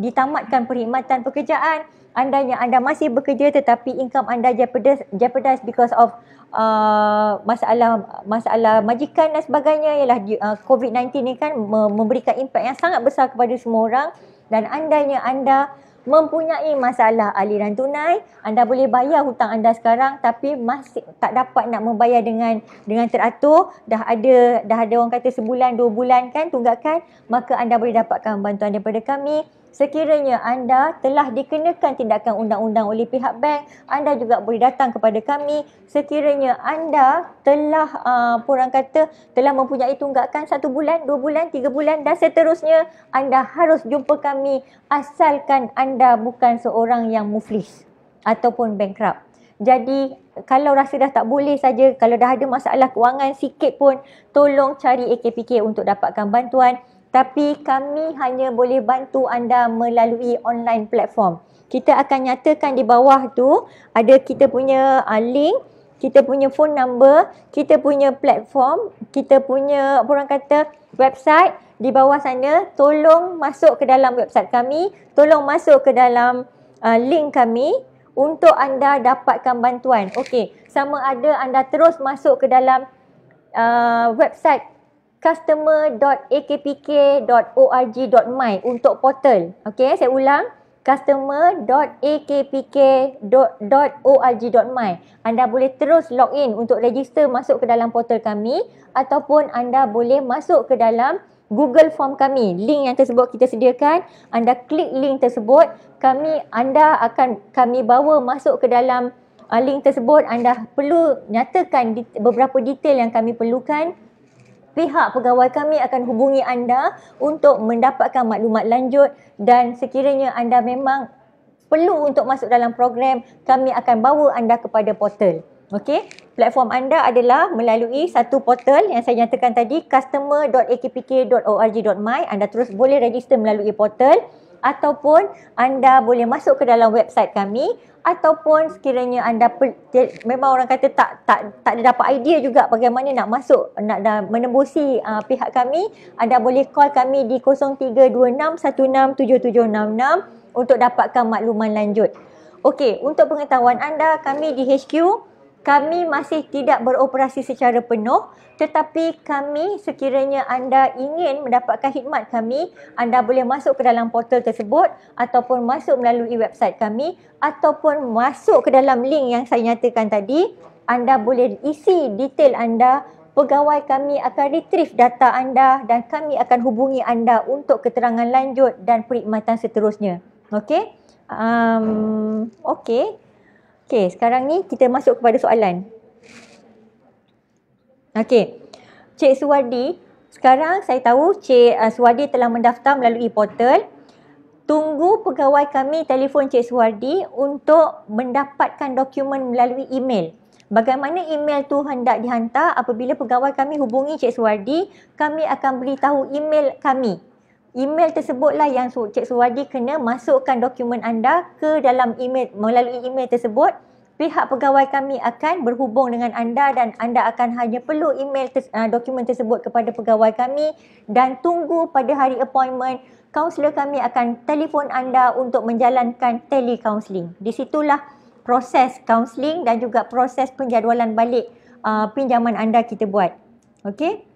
ditamatkan perkhidmatan pekerjaan, andainya anda masih bekerja tetapi income anda jeopardized because of masalah majikan dan sebagainya, ialah COVID-19 ni kan memberikan impak yang sangat besar kepada semua orang. Dan andainya anda mempunyai masalah aliran tunai, anda boleh bayar hutang anda sekarang tapi masih tak dapat nak membayar dengan teratur, dah ada orang kata sebulan 2 bulan kan tunggakan, maka anda boleh dapatkan bantuan daripada kami. Sekiranya anda telah dikenakan tindakan undang-undang oleh pihak bank, anda juga boleh datang kepada kami. Sekiranya anda telah telah mempunyai tunggakan 1 bulan, 2 bulan, 3 bulan dan seterusnya, anda harus jumpa kami asalkan anda bukan seorang yang muflis ataupun bankrupt. Jadi kalau rasa dah tak boleh saja, kalau dah ada masalah kewangan sikit pun, tolong cari AKPK untuk dapatkan bantuan. Tapi kami hanya boleh bantu anda melalui online platform. Kita akan nyatakan di bawah tu ada kita punya link, kita punya phone number, kita punya platform, kita punya website di bawah sana. Tolong masuk ke dalam website kami, tolong masuk ke dalam link kami untuk anda dapatkan bantuan. Okey, sama ada anda terus masuk ke dalam website customer.akpk.org.my untuk portal. Okey, saya ulang, customer.akpk.org.my. Anda boleh terus login untuk register masuk ke dalam portal kami, ataupun anda boleh masuk ke dalam Google Form kami. Link yang tersebut kita sediakan, anda klik link tersebut, kami bawa masuk ke dalam link tersebut. Anda perlu nyatakan beberapa detail yang kami perlukan. Pihak pegawai kami akan hubungi anda untuk mendapatkan maklumat lanjut, dan sekiranya anda memang perlu untuk masuk dalam program, kami akan bawa anda kepada portal. Okey, platform anda adalah melalui satu portal yang saya nyatakan tadi, customer.akpk.org.my. Anda terus boleh register melalui portal, ataupun anda boleh masuk ke dalam website kami, ataupun sekiranya anda memang orang kata tak ada dapat idea juga bagaimana nak masuk, nak menembusi pihak kami, anda boleh call kami di 0326167766 untuk dapatkan makluman lanjut. Okey, untuk pengetahuan anda, kami di HQ, kami masih tidak beroperasi secara penuh, tetapi kami, sekiranya anda ingin mendapatkan khidmat kami, anda boleh masuk ke dalam portal tersebut, ataupun masuk melalui website kami, ataupun masuk ke dalam link yang saya nyatakan tadi. Anda boleh isi detail anda, pegawai kami akan retrieve data anda dan kami akan hubungi anda untuk keterangan lanjut dan perkhidmatan seterusnya. Okey? Okey, sekarang ni kita masuk kepada soalan. Okey, Cik Suwardi, sekarang saya tahu Cik Suwardi telah mendaftar melalui portal. Tunggu pegawai kami telefon Cik Suwardi untuk mendapatkan dokumen melalui email. Bagaimana email tu hendak dihantar? Apabila pegawai kami hubungi Cik Suwardi, kami akan beritahu email kami. Email tersebutlah yang Cik Suwardi kena masukkan dokumen anda ke dalam email. Melalui email tersebut, pihak pegawai kami akan berhubung dengan anda dan anda akan hanya perlu email dokumen tersebut kepada pegawai kami, dan tunggu pada hari appointment, kaunselor kami akan telefon anda untuk menjalankan telecounselling. Di situlah proses kaunseling dan juga proses penjadualan balik pinjaman anda kita buat. Okey?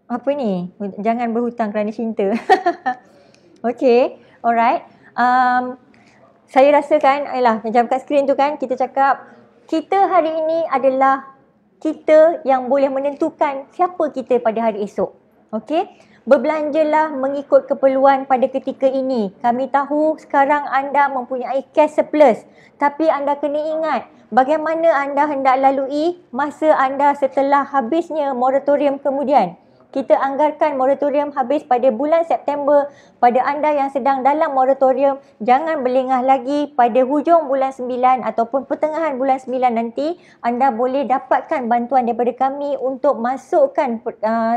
Apa ni? Jangan berhutang kerana cinta. Okey, alright. Saya rasakan, macam kat skrin tu kan, kita cakap, kita hari ini adalah kita yang boleh menentukan siapa kita pada hari esok. Okey? Berbelanjalah mengikut keperluan pada ketika ini. Kami tahu sekarang anda mempunyai cash surplus, tapi anda kena ingat bagaimana anda hendak lalui masa anda setelah habisnya moratorium kemudian. kita anggarkan moratorium habis pada bulan September. Pada anda yang sedang dalam moratorium, jangan berlengah lagi. Pada hujung bulan 9 ataupun pertengahan bulan 9 nanti, anda boleh dapatkan bantuan daripada kami untuk masukkan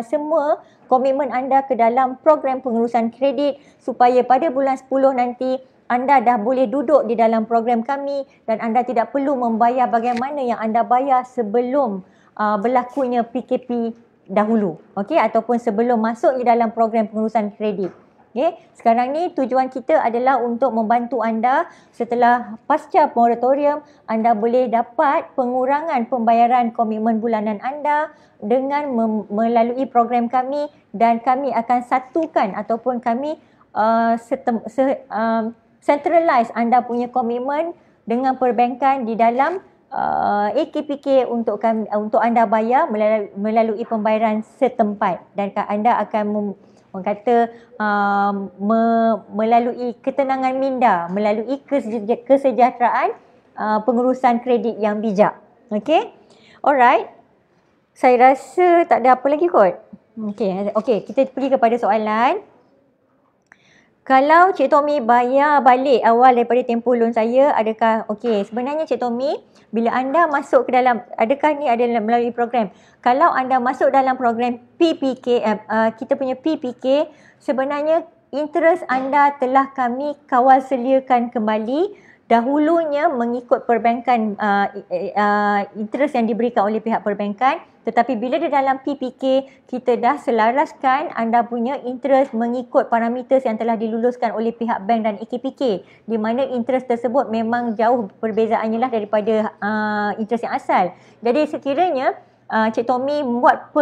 semua komitmen anda ke dalam program pengurusan kredit supaya pada bulan 10 nanti anda dah boleh duduk di dalam program kami dan anda tidak perlu membayar bagaimana yang anda bayar sebelum berlakunya PKP dahulu, okey, ataupun sebelum masuk di dalam program pengurusan kredit. Okey, sekarang ni tujuan kita adalah untuk membantu anda setelah pasca moratorium, anda boleh dapat pengurangan pembayaran komitmen bulanan anda dengan melalui program kami, dan kami akan satukan ataupun kami centralize anda punya komitmen dengan perbankan di dalam AKPK untuk anda bayar melalui pembayaran setempat, dan anda akan melalui ketenangan minda, melalui kesejahteraan pengurusan kredit yang bijak. Okey, alright, saya rasa tak ada apa lagi kot. Okey, kita pergi kepada soalan. Kalau Cik Tommy bayar balik awal daripada tempoh loan saya, adakah okey? Sebenarnya Cik Tommy, bila anda masuk ke dalam, adakah ni adalah melalui program? Kalau anda masuk dalam program PPK, kita punya PPK, sebenarnya interest anda telah kami kawal seliakan kembali. Dahulunya mengikut perbankan, interest yang diberikan oleh pihak perbankan, tetapi bila di dalam PPK kita dah selaraskan anda punya interest mengikut parameter yang telah diluluskan oleh pihak bank dan AKPK, di mana interest tersebut memang jauh perbezaannya lah daripada interest yang asal. Jadi sekiranya Cik Tommy membuat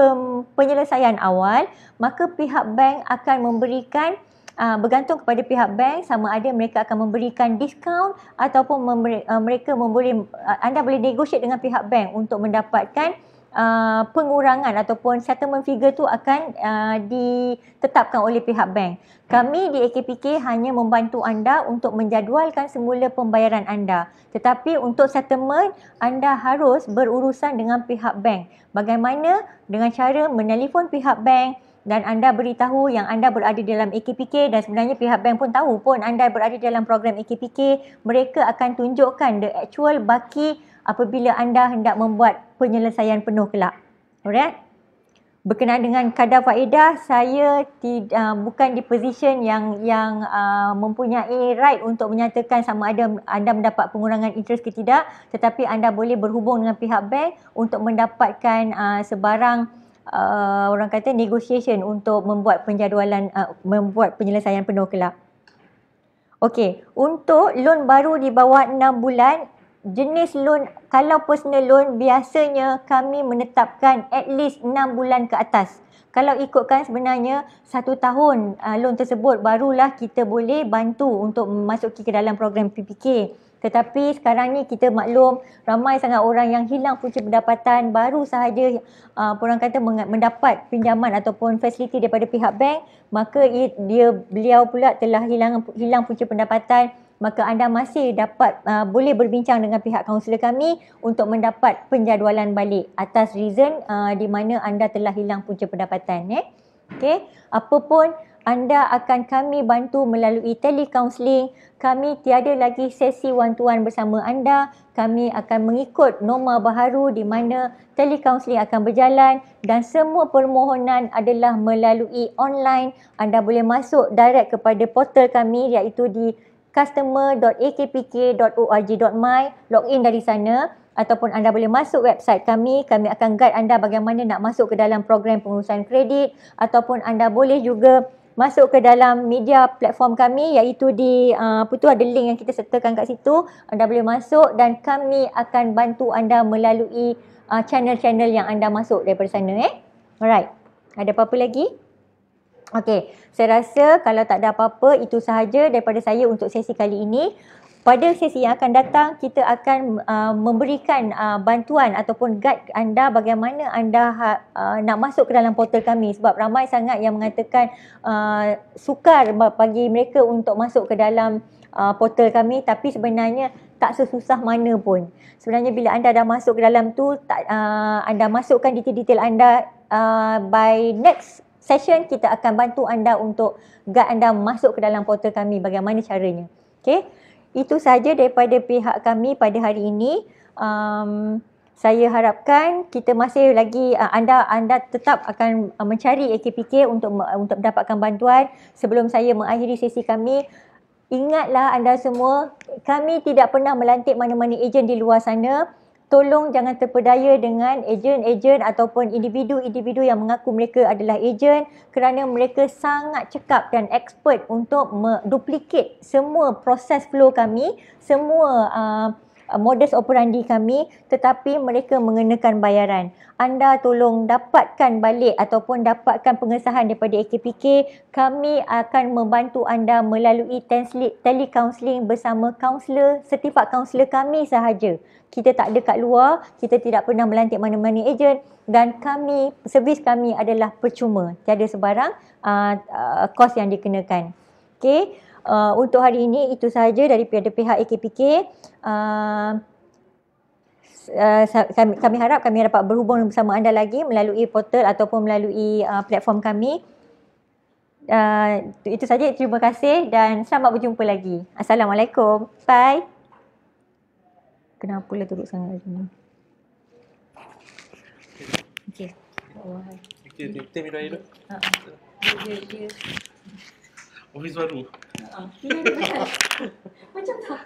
penyelesaian awal, maka pihak bank akan memberikan, bergantung kepada pihak bank sama ada mereka akan memberikan diskaun ataupun mereka anda boleh negotiate dengan pihak bank untuk mendapatkan pengurangan ataupun settlement figure tu akan ditetapkan oleh pihak bank. Kami di AKPK hanya membantu anda untuk menjadualkan semula pembayaran anda. Tetapi untuk settlement, anda harus berurusan dengan pihak bank. Bagaimana? Dengan cara menelefon pihak bank dan anda beritahu yang anda berada di dalam AKPK, dan sebenarnya pihak bank pun tahu pun anda berada di dalam program AKPK. Mereka akan tunjukkan the actual baki apabila anda hendak membuat penyelesaian penuh kelak. Alright? Berkenaan dengan kadar faedah, saya bukan di position yang mempunyai right untuk menyatakan sama ada anda mendapat pengurangan interest ke tidak, tetapi anda boleh berhubung dengan pihak bank untuk mendapatkan sebarang orang kata negotiation untuk membuat penjadualan, membuat penyelesaian penuh kelak. Okey, untuk loan baru di bawah 6 bulan, jenis loan, kalau personal loan biasanya kami menetapkan at least 6 bulan ke atas. Kalau ikutkan sebenarnya 1 tahun loan tersebut, barulah kita boleh bantu untuk memasuki ke dalam program PPK. Tetapi sekarang ni kita maklum ramai sangat orang yang hilang punca pendapatan, baru sahaja orang kata mendapat pinjaman ataupun fasiliti daripada pihak bank, maka beliau pula telah hilang punca pendapatan. Maka anda masih dapat boleh berbincang dengan pihak kaunselor kami untuk mendapat penjadualan balik atas reason di mana anda telah hilang punca pendapatan. Okey, apapun anda akan kami bantu melalui telecounselling. Kami tiada lagi sesi one-to-one bersama anda. Kami akan mengikut norma baharu di mana telecounselling akan berjalan dan semua permohonan adalah melalui online. Anda boleh masuk direct kepada portal kami iaitu di customer.akpk.org.my, login dari sana, ataupun anda boleh masuk website kami. Kami akan guide anda bagaimana nak masuk ke dalam program pengurusan kredit, ataupun anda boleh juga masuk ke dalam media platform kami iaitu di ada link yang kita sertakan kat situ. Anda boleh masuk dan kami akan bantu anda melalui channel-channel yang anda masuk daripada sana. Alright. Ada apa-apa lagi? Okey, saya rasa kalau tak ada apa-apa, itu sahaja daripada saya untuk sesi kali ini. Pada sesi yang akan datang, kita akan memberikan bantuan ataupun guide anda bagaimana anda nak masuk ke dalam portal kami. Sebab ramai sangat yang mengatakan sukar bagi mereka untuk masuk ke dalam portal kami, tapi sebenarnya tak sesusah mana pun. Sebenarnya bila anda dah masuk ke dalam tu, anda masukkan detail-detail anda, by next session kita akan bantu anda untuk guide anda masuk ke dalam portal kami bagaimana caranya. Okay, itu sahaja daripada pihak kami pada hari ini. Saya harapkan kita masih lagi anda tetap akan mencari AKPK untuk mendapatkan bantuan. Sebelum saya mengakhiri sesi kami, ingatlah anda semua, kami tidak pernah melantik mana-mana ejen di luar sana. Tolong jangan terpedaya dengan ejen-ejen ataupun individu-individu yang mengaku mereka adalah ejen, kerana mereka sangat cekap dan expert untuk duplicate semua proses flow kami, semua modus operandi kami, tetapi mereka mengenakan bayaran. Anda tolong dapatkan balik ataupun dapatkan pengesahan daripada AKPK. Kami akan membantu anda melalui telecounselling bersama kaunselor, certified kaunselor kami sahaja. Kita tak ada kat luar, kita tidak pernah melantik mana-mana ejen, dan kami, servis kami adalah percuma. Tiada sebarang kos yang dikenakan. Okey. Untuk hari ini itu sahaja daripada pihak AKPK. Kami harap kami dapat berhubung bersama anda lagi melalui portal ataupun melalui platform kami. Itu sahaja, terima kasih dan selamat berjumpa lagi. Assalamualaikum. Bye. Kenapa lah turut sangat hari ni? Okey. Kita minum air dulu. Dia Office baru. macam tak.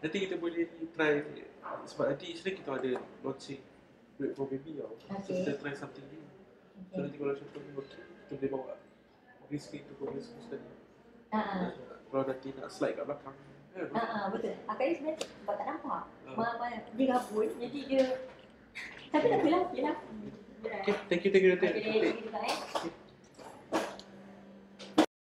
Nanti kita boleh try, sebab nanti actually kita ada launching Break for Baby tau. So Okay. kita try something new. So nanti kalau contohnya okay, kita boleh bawa risky tu progress sekali. Kalau nanti nak slide kat belakang. Betul. Akak ni sebenarnya sebab tak nampak. Dia gabun, jadi dia. Tapi tak apalah, yelah. Okay, thank you. Okay, kita